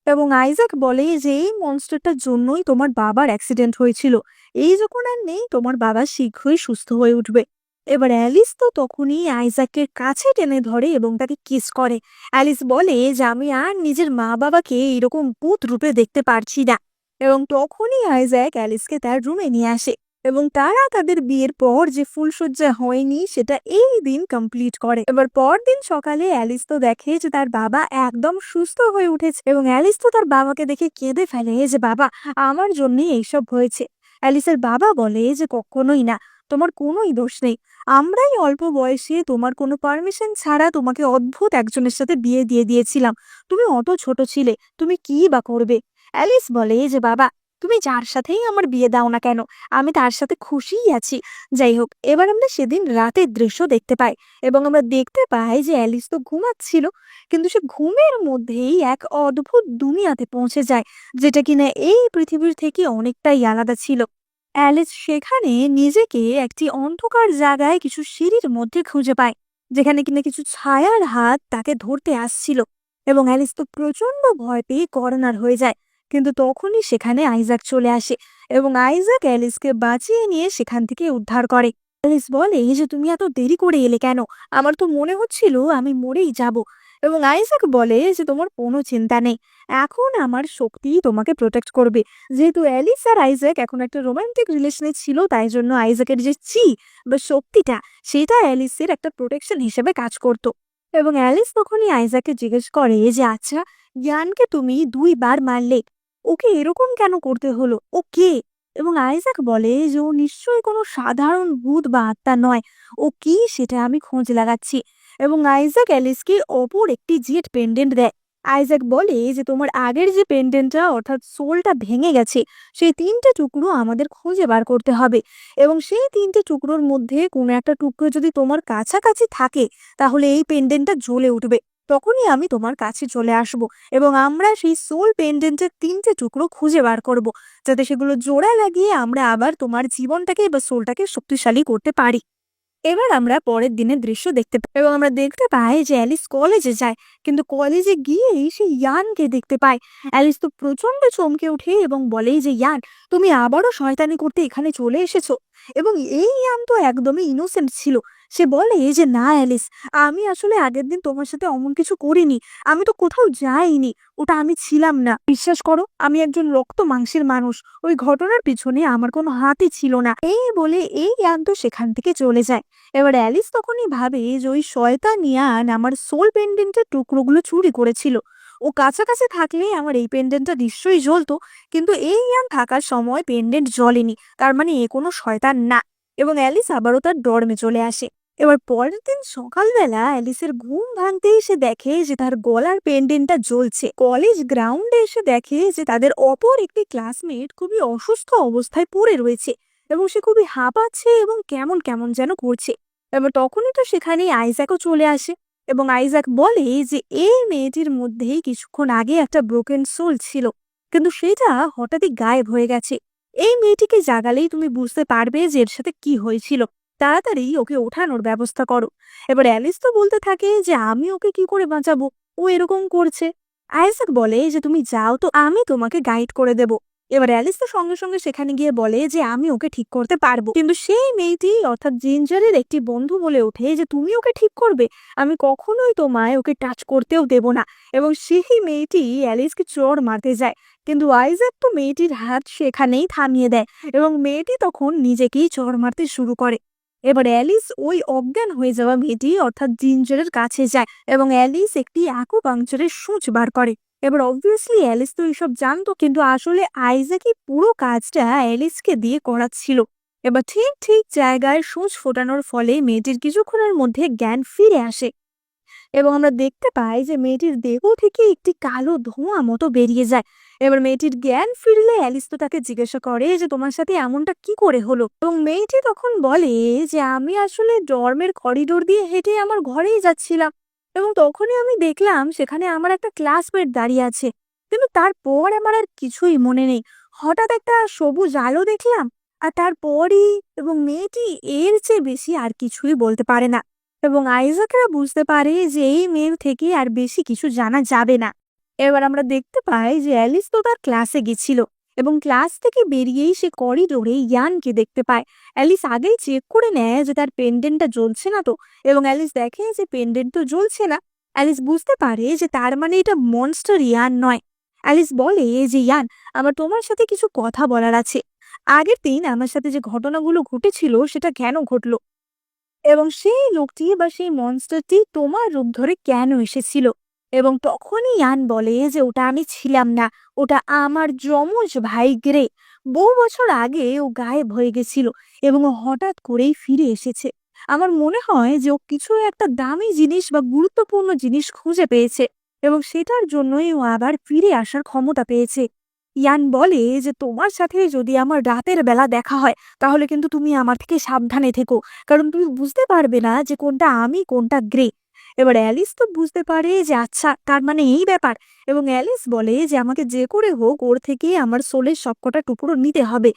এবং আইজ্যাক বলে যে এই মনস্টারটার জন্যই তোমার বাবার অ্যাক্সিডেন্ট হয়েছিল, এই যখন আর নেই তোমার বাবা শীঘ্রই সুস্থ হয়ে উঠবে। এবার অ্যালিস তো তখনই আইজ্যাকের কাছে টেনে ধরে এবং তাকে কিস করে। অ্যালিস বলে যে আমি আর নিজের মা বাবাকে এরকম ভূত রূপে দেখতে পারছি না। এবং তখনই আইজ্যাক অ্যালিসকে তার রুমে নিয়ে আসে এবং তারা তাদের বিয়ের পর যে ফুলসজ্জা হয়নি সেটা এই দিন কমপ্লিট করে। এবার পরদিন সকালে অ্যালিস তো দেখে যে তার বাবা একদম সুস্থ হয়ে উঠেছে এবং অ্যালিস তো তার বাবাকে দেখে কেঁদে ফেলে যে বাবা, আমার জন্যই এইসব হয়েছে। অ্যালিসের বাবা বলে যে কখনোই না, তোমার কোনোই দোষ নেই, আমরাই অল্প বয়সে তোমার কোনো পারমিশন ছাড়া তোমাকে অদ্ভুত একজনের সাথে বিয়ে দিয়ে দিয়েছিলাম, তুমি অত ছোট ছিলে, তুমি কি বা করবে। অ্যালিস বলে যে বাবা, তুমি যার সাথেই আমার বিয়ে দাও না কেন, আমি তার সাথে খুশিই আছি। যাই হোক, এবার আমরা সেদিন রাতের দৃশ্য দেখতে পাই এবং আমরা দেখতে পাই যে অ্যালিস তো ঘুমাচ্ছিল, কিন্তু সে ঘুমের মধ্যেই এক অদ্ভুত দুনিয়াতে পৌঁছে যায়, যেটা কিনা এই পৃথিবীর থেকে অনেকটাই আলাদা ছিল। অ্যালিস সেখানে নিজেকে একটি অন্ধকার জায়গায় কিছু সিঁড়ির মধ্যে খুঁজে পায়, যেখানে কিনা কিছু ছায়ার হাত তাকে ধরতে আসছিল এবং অ্যালিস তো প্রচন্ড ভয় পেয়ে কর্নার হয়ে যায়। কিন্তু তখনই সেখানে আইজ্যাক চলে আসে এবং আইজ্যাক অ্যালিসকে বাঁচিয়ে নিয়ে সেখান থেকে উদ্ধার করে। অ্যালিস বলে যে তুমি এত দেরি করে এলে কেন, আমার তো মনে হচ্ছিল আমি মরেই যাব। এবং আইজ্যাক বলে যে তোমার কোনো চিন্তা নেই, এখন আমার শক্তি তোমাকে প্রোটেক্ট করবে। যেহেতু অ্যালিস আর আইজ্যাক এখন একটা রোমান্টিক রিলেশনে ছিল, তাই জন্য আইজ্যাকের যে চি বা শক্তিটা, সেটা অ্যালিসের একটা প্রোটেকশন হিসেবে কাজ করত। এবং অ্যালিস তখনই আইজ্যাককে জিজ্ঞেস করে যে আচ্ছা, ইয়ানকে তুমি 2 বার মারলে, ওকে এরকম কেন করতে হলো, ও কে? এবং আইজ্যাক বলে যে ও নিশ্চয়ই কোনো সাধারণ ভূত বা আত্মা নয়, ও কি সেটা আমি খোঁজ লাগাচ্ছি। এবং আইজ্যাক অ্যালিসকে অপর একটি জেট পেন্ডেন্ট দেয়। আইজ্যাক বলে যে তোমার আগের যে পেন্ডেন্টটা অর্থাৎ সোলটা ভেঙে গেছে, সেই 3টে টুকরো আমাদের খুঁজে বার করতে হবে এবং সেই 3টে টুকরোর মধ্যে কোনো একটা টুকরো যদি তোমার কাছাকাছি থাকে, তাহলে এই পেন্ডেন্টটা জ্বলে উঠবে, তখনই আমি তোমার কাছে চলে আসব এবং আমরা সেই সোল পেন্ডেন্টের 3টে টুকরো খুঁজে বার করব, যাতে সেগুলো জোড়া লাগিয়ে আমরা আবার তোমার জীবনটাকে বা সোলটাকে শক্তিশালী করতে পারি। এবার আমরা পরের দিনের দৃশ্য দেখতে পাই এবং আমরা দেখতে পাই যে অ্যালিস কলেজে যায়, কিন্তু কলেজে গিয়েই সে ইয়ানকে দেখতে পায়। অ্যালিস তো প্রচন্ড চমকে ওঠে এবং বলে যে ইয়ান, তুমি আবারও শয়তানি করতে এখানে চলে এসেছো। এবং এই ইয়ান তো একদমই ইনোসেন্ট ছিল। সে বলে যে না অ্যালিস, আমি আসলে আগের দিন তোমার সাথে অমন কিছু করিনি, আমি তো কোথাও যাইনি, ওটা আমি ছিলাম না, বিশ্বাস করো আমি একজন রক্ত মাংসের মানুষ, ওই ঘটনার পিছনে আমার কোনো হাতই ছিল না। এই বলে এই ইয়ান তো সেখান থেকে চলে যায়। এবার অ্যালিস তখনই ভাবে যে ওই শয়তান ইয়ান আমার সোল পেন্ডেন্টের টুকরোগুলো চুরি করেছিল, ও কাছাকাছি থাকলে আমার এই পেন্ডেন্টটা নিশ্চয়ই জ্বলতো, কিন্তু এই ইয়ান থাকার সময় পেন্ডেন্ট জ্বলেনি, তার মানে এ কোনো শয়তান না। এবং অ্যালিস আবারও তার ডর্মে চলে আসে। এবার পরের দিন সকালবেলা অ্যালিসের ঘুম ভাঙতেই সে দেখে যে তার গলার পেন্ডেন্টটা জ্বলছে। কলেজ গ্রাউন্ডে এসে দেখে যে তাদের অপর একটি ক্লাসমেট খুবই অসুস্থ অবস্থায় পড়ে রয়েছে এবং সে খুবই হাঁপাচ্ছে এবং কেমন কেমন যেন করছে। এবার তখনই তো সেখানে আইজ্যাকও চলে আসে এবং আইজ্যাক বলে যে এই মেয়েটির মধ্যেই কিছুক্ষণ আগে একটা ব্রোকেন সোল ছিল, কিন্তু সেটা হঠাৎই গায়েব হয়ে গেছে। এই মেয়েটিকে জাগালেই তুমি বুঝতে পারবে যে এর সাথে কি হয়েছিল, তাড়াতাড়ি ওকে ওঠানোর ব্যবস্থা করো। এবার অ্যালিস তো বলতে থাকে যে আমি ওকে কি করে বাঁচাবো, ও এরকম করছে। আইজ্যাক বলে যে তুমি যাও তো, আমি তোমাকে গাইড করে দেব। এবার অ্যালিস তো সঙ্গে সঙ্গে সেখানে গিয়ে বলে যে আমি ওকে ঠিক করতে পারবো, কিন্তু সেই মেয়েটি অর্থাৎ জিঞ্জারের একটি বন্ধু বলে ওঠে যে তুমি ওকে ঠিক করবে, আমি কখনোই তোমায় ওকে টাচ করতেও দেব না। এবং সেই মেয়েটি অ্যালিসকে চড় মারতে যায়, কিন্তু আইজ্যাক তো মেয়েটির হাত সেখানেই থামিয়ে দেয় এবং মেয়েটি তখন নিজেকেই চড় মারতে শুরু করে। এবার অ্যালিস ওই অজ্ঞান হয়ে যাওয়া মেয়েটি অর্থাৎ জিঞ্জারের কাছে যায় এবং অ্যালিস একটি আকুপাংচারের সূচ বার করে। এবার অবভিয়াসলি অ্যালিস তো এইসব জানতো, কিন্তু আসলে আইজ্যাকই পুরো কাজটা অ্যালিসকে দিয়ে করাচ্ছিল। এবার ঠিক ঠিক জায়গায় সূচ ফোটানোর ফলে মেয়েটির কিছুক্ষণের মধ্যে জ্ঞান ফিরে আসে এবং আমরা দেখতে পাই যে মেয়েটির দেহ থেকে একটি কালো ধোঁয়া মতো বেরিয়ে যায়। এবার মেয়েটির জ্ঞান ফিরলে অ্যালিস তো তাকে জিজ্ঞাসা করে যে তোমার সাথে এমনটা কি করে হলো, এবং মেয়েটি তখন বলে যে আমি আসলে ডর্মের করিডোর দিয়ে হেঁটে আমার ঘরেই যাচ্ছিলাম এবং তখনই আমি দেখলাম সেখানে আমার একটা ক্লাসমেট দাঁড়িয়ে আছে, কিন্তু তারপর আমার আর কিছুই মনে নেই। হঠাৎ একটা সবুজ আলো দেখলাম আর তারপরই, এবং মেয়েটি এর চেয়ে বেশি আর কিছুই বলতে পারে না এবং আইজাকরা বুঝতে পারে যে এই মেয়ের থেকে আর বেশি কিছু জানা যাবে না। এবার আমরা দেখতে পাই যে অ্যালিস তো তার ক্লাসে গেছিল এবং ক্লাস থেকে বেরিয়েই সে করিডোরে ইয়ানকে দেখতে পায়। অ্যালিস আগেই চেক করে নেয় যে তার পেন্ডেন্টটা জ্বলছে না তো, এবং অ্যালিস দেখে যে পেন্ডেন্ট তো জ্বলছে না। অ্যালিস বুঝতে পারে যে তার মানে এটা মনস্টার ইয়ান নয়। অ্যালিস বলে যে ইয়ান, আমার তোমার সাথে কিছু কথা বলার আছে। আগের দিন আমার সাথে যে ঘটনাগুলো ঘটেছিল সেটা কেন ঘটলো, এবং সেই লোকটি বা সেই মনস্টারটি তোমার রূপ ধরে কেন এসেছিল। এবং তখনই ইয়ান বলে যে ওটা আমি ছিলাম না, ওটা আমার যমজ ভাই গ্রে। বহু বছর আগে ও গায়েব হয়ে গেছিল এবং ও হঠাৎ করেই ফিরে এসেছে। আমার মনে হয় যে ও কিছু একটা দামি জিনিস বা গুরুত্বপূর্ণ জিনিস খুঁজে পেয়েছে এবং সেটার জন্যই ও আবার ফিরে আসার ক্ষমতা পেয়েছে। ইয়ান বলে যে তোমার সাথে যদি আমার রাতের বেলা দেখা হয় তাহলে কিন্তু তুমি আমার থেকে সাবধানে থেকো, কারণ তুমি বুঝতে পারবে না যে কোনটা আমি কোনটা গ্রে। এবার অ্যালিস তো বুঝতে পারে যে আচ্ছা তার মানে এই ব্যাপার, এবং অ্যালিস বলে যে আমাকে যে করে হোক ওর থেকে আমার সোলের সবকটা টুকরো নিতে হবে।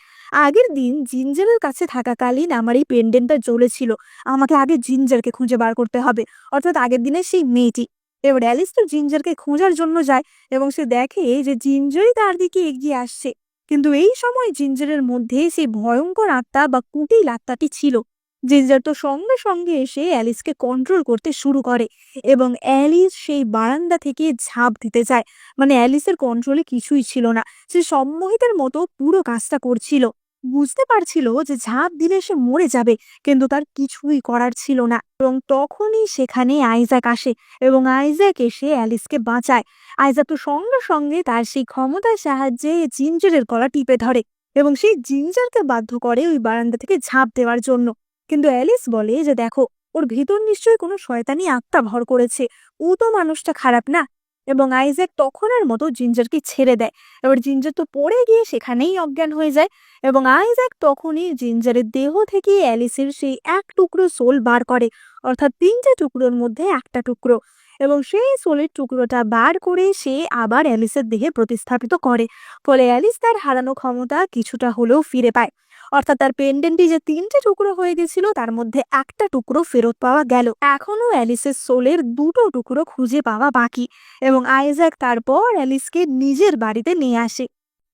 আগের দিন জিঞ্জারের কাছে থাকাকালীন আমার এই পেন্ডেন্টটা জ্বলেছিল, আমাকে আগে জিঞ্জারকে খুঁজে বার করতে হবে, অর্থাৎ আগের দিনের সেই মেয়েটি। এবার অ্যালিস তো জিঞ্জারকে খোঁজার জন্য যায় এবং সে দেখে যে জিঞ্জারই তার দিকে এগিয়ে আসছে, কিন্তু এই সময় জিঞ্জারের মধ্যে সেই ভয়ঙ্কর আত্মা বা কুটিল আত্মাটি ছিল। জিঞ্জার তো সঙ্গে সঙ্গে এসে অ্যালিসকে কন্ট্রোল করতে শুরু করে এবং অ্যালিস সেই বারান্দা থেকে ঝাঁপ দিতে যায়। মানে অ্যালিসের কন্ট্রোলে কিছুই ছিল না, সে সম্মোহিতের মতো পুরো কাজটা করছিল। বুঝতে পারছিল যে ঝাঁপ দিলে সে মরে যাবে, কিন্তু তার কিছুই করার ছিল না। এবং তখনই সেখানে আইজাক আসে এবং আইজাক এসে অ্যালিসকে বাঁচায়। আইজাক তো সঙ্গে সঙ্গে তার সেই ক্ষমতার সাহায্যে জিঞ্জারের গলা টিপে ধরে এবং সেই জিঞ্জারকে বাধ্য করে ওই বারান্দা থেকে ঝাঁপ দেওয়ার জন্য। কিন্তু অ্যালিস বলে যে দেখো, ওর ভিতর নিশ্চয়ই কোনো শয়তানি আত্মা ভর করেছে, ও তো মানুষটা খারাপ না। এবং আইজ্যাক তখনের মতো জিঞ্জারকে ছেড়ে দেয়। এবার জিঞ্জার তো পড়ে গিয়ে সেখানেই অজ্ঞান হয়ে যায় এবং আইজ্যাক তখনই জিঞ্জারের দেহ থেকে অ্যালিসের সেই এক টুকরো সোল বার করে, অর্থাৎ তিনটে টুকরোর মধ্যে একটা টুকরো, এবং সেই সোলের টুকরোটা বার করে সে আবার অ্যালিসের দেহে প্রতিস্থাপিত করে। ফলে অ্যালিস তার হারানো ক্ষমতা কিছুটা হলেও ফিরে পায়, অর্থাৎ তার পেন্ডেন্টটি যে তিনটে টুকরো হয়ে গেছিল তার মধ্যে একটা টুকরো ফেরত পাওয়া গেল। এখনো অ্যালিসের সোলের দুটো টুকরো খুঁজে পাওয়া বাকি এবং আইজ্যাক তারপর অ্যালিসকে নিজের বাড়িতে নিয়ে আসে।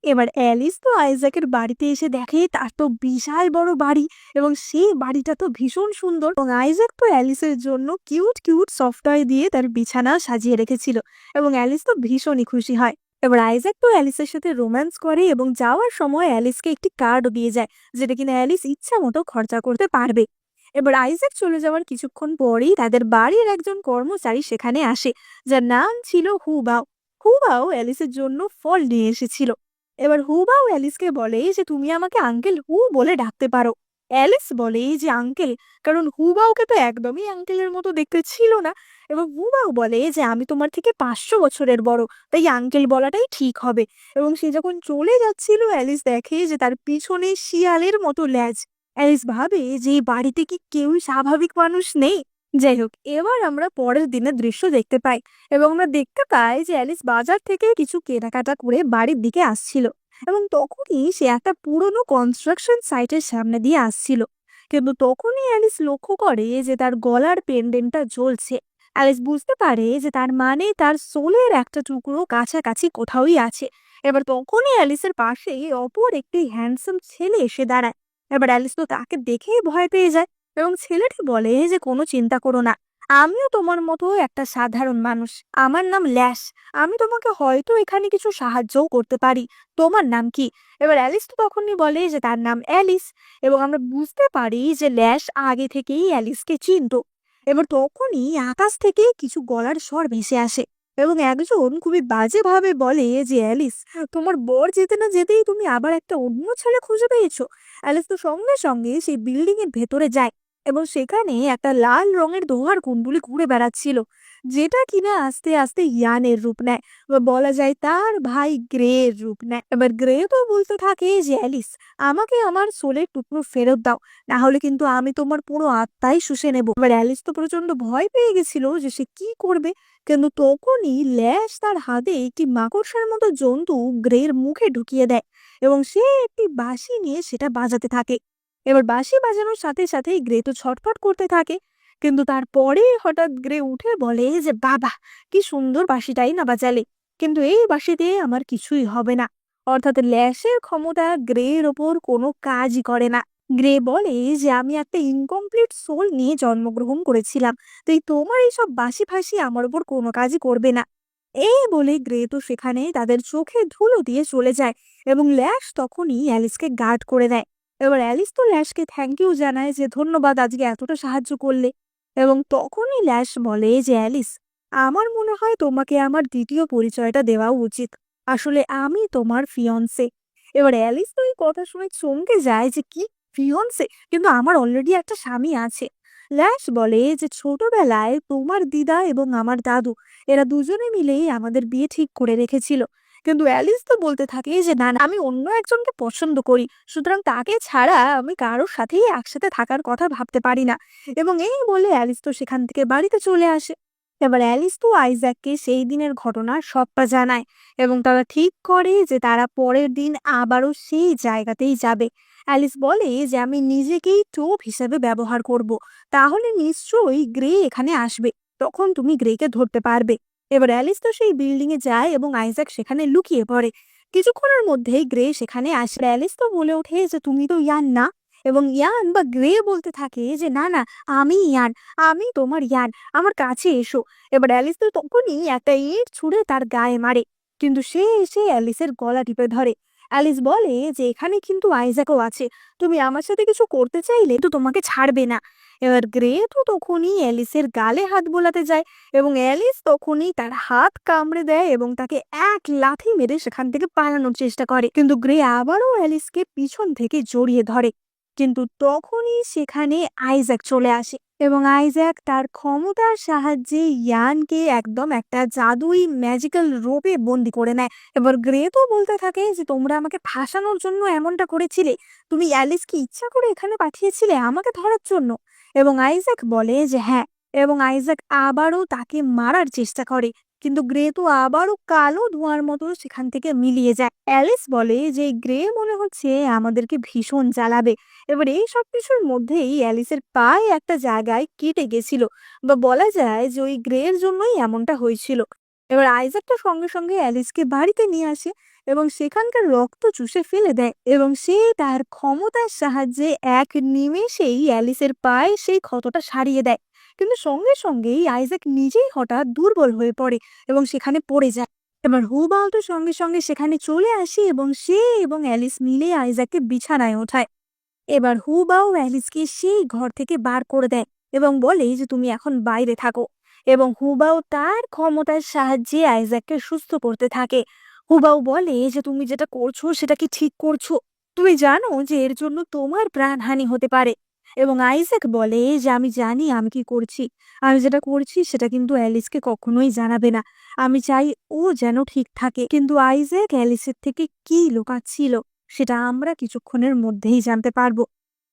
এবার অ্যালিস তো আইজ্যাকের বাড়িতে এসে দেখে তার তো বিশাল বড় বাড়ি এবং সেই বাড়িটা তো ভীষণ সুন্দর, এবং আইজ্যাক তো অ্যালিসের জন্য কিউট কিউট সফটওয়্যার দিয়ে তার বিছানা সাজিয়ে রেখেছিল এবং অ্যালিস তো ভীষণই খুশি হয়। এবার আইজ্যাক তো অ্যালিসের সাথে রোম্যান্স করে এবং যাওয়ার সময় অ্যালিসকে একটি কার্ডও দিয়ে যায়, যেটা কিনা অ্যালিস ইচ্ছা মতো খরচা করতে পারবে। এবার আইজ্যাক চলে যাওয়ার কিছুক্ষণ পরেই তাদের বাড়ির একজন কর্মচারী সেখানে আসে, যার নাম ছিল হুবাও। হুবাও অ্যালিসের জন্য ফল নিয়ে এসেছিল। এবার হুবাও অ্যালিসকে বলে যে তুমি আমাকে আঙ্কেল হু বলে ডাকতে পারো। অ্যালিস বলে যে আঙ্কেল, কারণ হুবাওকে তো একদমই আঙ্কেলের মতো দেখতে ছিল না, এবং হুবাও বলে যে আমি তোমার থেকে 500 বছরের বড়, তাই আঙ্কেল বলাটাই ঠিক হবে। এবং সে যখন চলে যাচ্ছিল অ্যালিস দেখে যে তার পিছনে শিয়ালের মতো ল্যাজ। অ্যালিস ভাবে যে এই বাড়িতে কি কেউই স্বাভাবিক মানুষ নেই। যাই হোক, এবার আমরা পরের দিনের দৃশ্য দেখতে পাই এবং আমরা দেখতে পাই যে অ্যালিস বাজার থেকে কিছু কেনাকাটা করে বাড়ির দিকে আসছিল এবং তখনই সে একটা পুরনো কনস্ট্রাকশন সাইটের সামনে দিয়ে আসছিল। কিন্তু তখনই অ্যালিস লক্ষ্য করে যে তার গলার পেন্ডেন্টটা জ্বলছে। অ্যালিস বুঝতে পারে যে তার মানে তার সোলের একটা টুকরো কাছাকাছি কোথাওই আছে এবার তখনই অ্যালিসের পাশে অপর একটি হ্যান্ডসাম ছেলে এসে দাঁড়ায়। এবার অ্যালিস তো তাকে দেখেই ভয় পেয়ে যায় এবং ছেলেটি বলে যে কোনো চিন্তা করো না, আমিও তোমার মতো একটা সাধারণ মানুষ, আমার নাম ল্যাশ, আমি তোমাকে হয়তো এখানে কিছু সাহায্যও করতে পারি, তোমার নাম কি? এবার অ্যালিস তো তখনই বলে যে তার নাম অ্যালিস, এবং আমরা বুঝতে পারি যে ল্যাশ আগে থেকেই অ্যালিসকে চিনতো। এবার তখনই আকাশ থেকে কিছু গলার স্বর ভেসে আসে এবং একজন খুবই বাজেভাবে বলে যে অ্যালিস, তোমার বর যেতে না যেতেই তুমি আবার একটা অন্য ছেলে খুঁজে পেয়েছো। অ্যালিস তো সঙ্গে সঙ্গে সেই বিল্ডিং এর ভেতরে যায় এবং সেখানে একটা লাল রঙের লোহার কুণ্ডুলি ঘুরে বেড়াচ্ছিল, যেটা কিনা আস্তে আস্তে ইয়ানের রূপ নেয়, বা বলা যায় তার ভাই গ্রে এর রূপ নেয়। এবার গ্রে তো বলতে থাকে যে অ্যালিস, আমাকে আমার সোলের টুকরো ফেরত দাও, না হলে কিন্তু আমি তোমার পুরো আত্মাই শুষে নেব। এবার অ্যালিস তো প্রচন্ড ভয় পেয়ে গেছিল যে সে কি করবে, কিন্তু তখনই ল্যাশ তার হাতে একটি মাকড়সার মতো জন্তু গ্রের মুখে ঢুকিয়ে দেয় এবং সে একটি বাঁশি নিয়ে সেটা বাজাতে থাকে। এবার বাঁশি বাজানোর সাথে সাথেই গ্রে তো ছটফট করতে থাকে, কিন্তু তারপরে হঠাৎ গ্রে উঠে বলে যে বাবা, কি সুন্দর বাঁশিটাই না বাজালে, কিন্তু এই বাঁশিতে আমার কিছুই হবে না। অর্থাৎ ল্যাশের ক্ষমতা গ্রের ওপর কোনো কাজই করে না। গ্রে বলে যে আমি একটা ইনকমপ্লিট সোল নিয়ে জন্মগ্রহণ করেছিলাম, তাই তোমার এইসব বাঁশি ফাঁসি আমার ওপর কোনো কাজই করবে না। এই বলে গ্রে তো সেখানে তাদের চোখে ধুলো দিয়ে চলে যায় এবং ল্যাশ তখনই অ্যালিসকে গার্ড করে দেয়। এবার অ্যালিস তো ল্যাশকে থ্যাংক ইউ জানায় যে ধন্যবাদ আজকে এতটা সাহায্য করলে, এবং তখনই ল্যাশ বলে যে অ্যালিস, আমার মনে হয় তোমাকে আমার দ্বিতীয় পরিচয়টা দেওয়া উচিত, আসলে আমি তোমার ফিয়ন্সে। এবার অ্যালিস তো এই কথা শুনে চমকে যায় যে কি, ফিয়ন্সে? কিন্তু আমার অলরেডি একটা স্বামী আছে। ল্যাশ বলে যে ছোটবেলায় তোমার দিদা এবং আমার দাদু, এরা দুজনে মিলেই আমাদের বিয়ে ঠিক করে রেখেছিল। কিন্তু অ্যালিস তো বলতে থাকে যে না না, আমি অন্য একজনকে পছন্দ করি, সুতরাং তাকে ছাড়া আমি কারোর সাথেই একসাথে থাকার কথা ভাবতে পারি না। এবং এই বলে অ্যালিস তো সেখান থেকে বাড়িতে চলে আসে। এবার অ্যালিস তো আইজ্যাককে সেই দিনের ঘটনার সবটা জানায় এবং তারা ঠিক করে যে তারা পরের দিন আবারও সেই জায়গাতেই যাবে। অ্যালিস বলে যে আমি নিজেকেই টোপ হিসেবে ব্যবহার করব, তাহলে নিশ্চয়ই গ্রে এখানে আসবে, তখন তুমি গ্রেকে ধরতে পারবে। এবার অ্যালিস তো সেই বিল্ডিং এ যায় এবং আইজ্যাক সেখানে লুকিয়ে পড়ে। কিছুক্ষণের মধ্যেই গ্রে সেখানে আসে। অ্যালিস তো বলে ওঠে যে তুমি তো ইয়ান না, এবং ইয়ান বা গ্রে বলতে থাকে যে না না, আমি ইয়ান, আমি তোমার ইয়ান, আমার কাছে এসো। এবার অ্যালিস তো তখনই একটা ইট ছুঁড়ে তার গায়ে মারে, কিন্তু সে এসে অ্যালিসের গলা টিপে ধরে। অ্যালিস বলে যে এখানে কিন্তু আইজ্যাকও আছে, তুমি আমার সাথে কিছু করতে চাইলে তো তোমাকে ছাড়বে না। এবার গ্রে তো তখনই অ্যালিসের গালে হাত বোলাতে যায় এবং অ্যালিস তখনই তার হাত কামড়ে দেয় এবং তাকে এক লাথি মেরে সেখান থেকে পালানোর চেষ্টা করে, কিন্তু গ্রে আবারও অ্যালিসকে পিছন থেকে জড়িয়ে ধরে। কিন্তু তখনই সেখানে আইজ্যাক চলে আসে এবং আইজ্যাক তার ক্ষমতার সাহায্যে ইয়ানকে একদম একটা জাদুই ম্যাজিক্যাল রোপে বন্দি করে নেয়। এবার গ্রে তো বলতে থাকে যে তোমরা আমাকে ফাঁসানোর জন্য এমনটা করেছিলে, তুমি অ্যালিসকে ইচ্ছা করে এখানে পাঠিয়েছিলে আমাকে ধরার জন্য। এবং আইজ্যাক বলে যে হ্যাঁ, এবং আইজ্যাক আবারও তাকে মারার চেষ্টা করে, কিন্তু গ্রে তো আবারও কালো ধোঁয়ার মতো সেখান থেকে মিলিয়ে যায়। অ্যালিস বলে যে গ্রে মনে হচ্ছে আমাদেরকে ভীষণ জ্বালাবে। এবার এই সব কিছুর মধ্যেই অ্যালিসের পায়ে একটা জায়গায় কেটে গেছিল, বা বলা যায় যে ওই গ্রের জন্যই এমনটা হয়েছিল। এবার আইজ্যাক তো সঙ্গে সঙ্গে অ্যালিসকে বাড়িতে নিয়ে আসে এবং সেখানকার রক্ত চুষে ফেলে দেয়, এবং সে তার ক্ষমতার সাহায্যে এক নিমেষেই অ্যালিসের পায়ে সেই ক্ষতটা সারিয়ে দেয়। কিন্তু সঙ্গে সঙ্গেই আইজ্যাক নিজেই হঠাৎ দুর্বল হয়ে পড়ে এবং সেখানে পড়ে যায়। এবার হুবাও তো সঙ্গে সঙ্গে সেখানে চলে আসে এবং সে এবং অ্যালিস মিলে আইজ্যাককে বিছানায় ওঠায়। এবার হুবাও অ্যালিসকে সেই ঘর থেকে বার করে দেয় এবং বলে যে তুমি এখন বাইরে থাকো, এবং হুবাও তার ক্ষমতার সাহায্যে আইজ্যাককে সুস্থ করতে থাকে। হুবাও বলে যে তুমি যেটা করছো সেটা কি ঠিক করছো? তুমি জানো যে এর জন্য তোমার প্রাণহানি হতে পারে। এবং আইজ্যাক বলে যে আমি জানি আমি কি করছি, আমি যেটা করছি সেটা কিন্তু অ্যালিসকে কখনোই জানাবে না, আমি চাই ও যেন ঠিক থাকে। কিন্তু আইজ্যাক অ্যালিসের থেকে কি লুকাচ্ছিল সেটা আমরা কিছুক্ষণের মধ্যেই জানতে পারবো।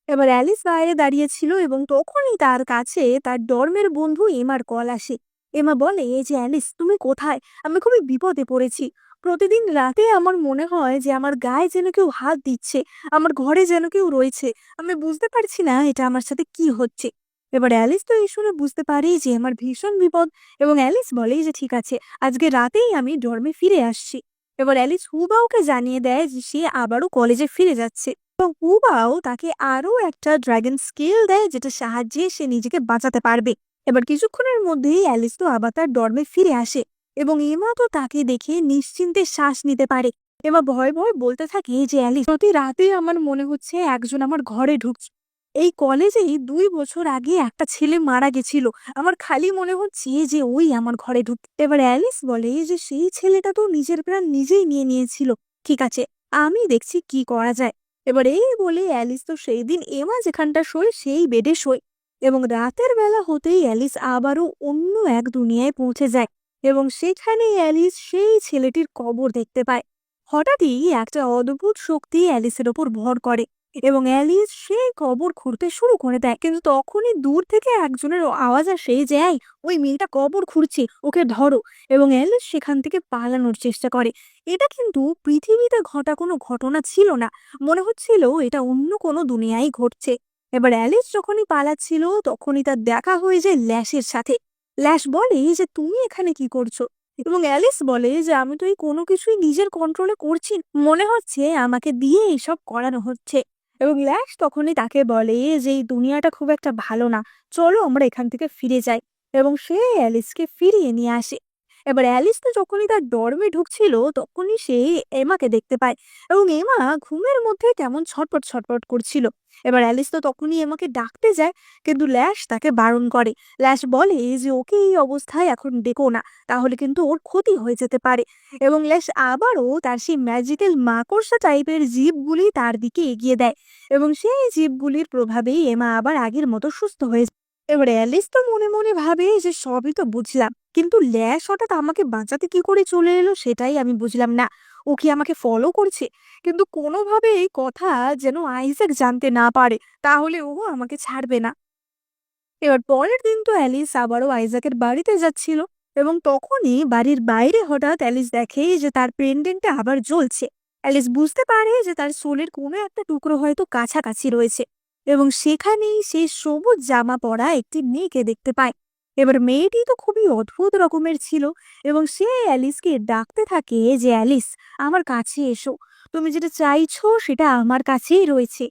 এবার অ্যালিস বাইরে দাঁড়িয়েছিল এবং তখনই তার কাছে তার ডর্মের বন্ধু এমার কল আসে। এমা বলে যে অ্যালিস তুমি কোথায়, আমি খুবই বিপদে পড়েছি, প্রতিদিন রাতে আমার মনে হয় যে আমার গায়ে যেন কেউ হাত দিচ্ছে, আমার ঘরে যেন কেউ রয়েছে, আমি বুঝতে পারছি না এটা আমার সাথে কি হচ্ছে। এবার অ্যালিস তো এই শুনে বুঝতে পারি যে আমার ভীষণ বিপদ, এবং অ্যালিস বলে যে ঠিক আছে, আজকে রাতেই আমি ডর্মে ফিরে আসছি। এবার অ্যালিস হুবাওকে জানিয়ে দেয় যে সে আবারও কলেজে ফিরে যাচ্ছে এবং হুবাও তাকে আরো একটা ড্রাগন স্কিল দেয় যেটা সাহায্যে সে নিজেকে বাঁচাতে পারবে। এবার কিছুক্ষণের মধ্যেই অ্যালিস তো আবার তার ডর্মে ফিরে আসে এবং এমা তো তাকে দেখে নিশ্চিন্তে শ্বাস নিতে পারে। এমা ভয় ভয় বলতে থাকে যে অ্যালিস, প্রতি রাতে আমার মনে হচ্ছে একজন আমার ঘরে ঢুকছে। এই কলেজেই 2 বছর আগে একটা ছেলে মারা গেছিল। আমার খালি মনে হচ্ছে যে ওই আমার ঘরে এবার অ্যালিস বলে যে সেই ছেলেটা তো নিজের প্রাণ নিজেই নিয়ে নিয়েছিল। ঠিক আছে, আমি দেখছি কি করা যায়। এবার এই বলে অ্যালিস তো সেই দিন এমা যেখানটা শোয় সেই বেডে শোয় এবং রাতের বেলা হতেই অ্যালিস আবারও অন্য এক দুনিয়ায় পৌঁছে যায় এবং সেখানে অ্যালিস সেই ছেলেটির কবর দেখতে পায়। হঠাৎই একটা অদ্ভুত শক্তি অ্যালিসের ওপর ভর করে এবং অ্যালিস সেই কবর খুঁড়তে শুরু করে দেয়, কিন্তু তখনই দূর থেকে একজনের আওয়াজ আসে যে এই, ওই মেয়েটা কবর খুঁড়ছে, ওকে ধরো। এবং অ্যালিস সেখান থেকে পালানোর চেষ্টা করে। এটা কিন্তু পৃথিবীতে ঘটা কোনো ঘটনা ছিল না, মনে হচ্ছিল এটা অন্য কোনো দুনিয়ায় ঘটছে। এবার অ্যালিস যখনই পালাচ্ছিল তখনই তার দেখা হয়ে যায় ল্যাশের সাথে। ল্যাশ বলে যে তুমি এখানে কি করছো, এবং অ্যালিস বলে যে আমি তো এই কোনো কিছুই নিজের কন্ট্রোলে করছি না। মনে হচ্ছে আমাকে দিয়ে এইসব করানো হচ্ছে। এবং ল্যাশ তখনই তাকে বলে যে এই দুনিয়াটা খুব একটা ভালো না, চলো আমরা এখান থেকে ফিরে যাই। এবং সে অ্যালিসকে ফিরিয়ে নিয়ে আসে। এবার অ্যালিস তো যখনই তার ডর্মে ঢুকছিল তখনই সে এমাকে দেখতে পায় এবং এমা ঘুমের মধ্যে কেমন ছটপট ছটপট করছিল। এবার অ্যালিস তো তখনই এমাকে ডাকতে যায়, কিন্তু ল্যাশ তাকে বারণ করে। ল্যাশ বলে যে ওকে এই অবস্থায় এখন ডেকো না, তাহলে কিন্তু ওর ক্ষতি হয়ে যেতে পারে। এবং ল্যাশ আবারও তার সেই ম্যাজিক্যাল মাকড়সা টাইপের জীবগুলি তার দিকে এগিয়ে দেয় এবং সেই জীবগুলির প্রভাবেই এমা আবার আগের মতো সুস্থ হয়ে যায়। এবার অ্যালিস তো মনে মনে ভাবে যে সবই তো বুঝলাম, কিন্তু ল্যাশ হঠাৎ আমাকে বাঁচাতে কি করে চলে এলো সেটাই আমি বুঝলাম না। ও কি আমাকে ফলো করছে? কিন্তু কোনোভাবে এই কথা যেন আইজ্যাক জানতে না পারে, তাহলে ও আমাকে ছাড়বে না। এবার পরের দিন তো অ্যালিস আবারও আইজ্যাকের বাড়িতে যাচ্ছিল এবং তখনই বাড়ির বাইরে হঠাৎ অ্যালিস দেখে যে তার পেন্ডেন্টটা আবার জ্বলছে। অ্যালিস বুঝতে পারে যে তার সোলের কোনো একটা টুকরো হয়তো কাছাকাছি রয়েছে এবং সেখানেই সে সবুজ জামা পরা একটি মেয়েকে দেখতে পায়। এবার মেয়েটি তো খুবই অদ্ভুত রকমের ছিল এবং সে অ্যালিসকে ডাকতে থাকে যে অ্যালিস, আমার কাছে এসো, তুমি যেটা চাইছো সেটা আমার কাছেই রয়েছে।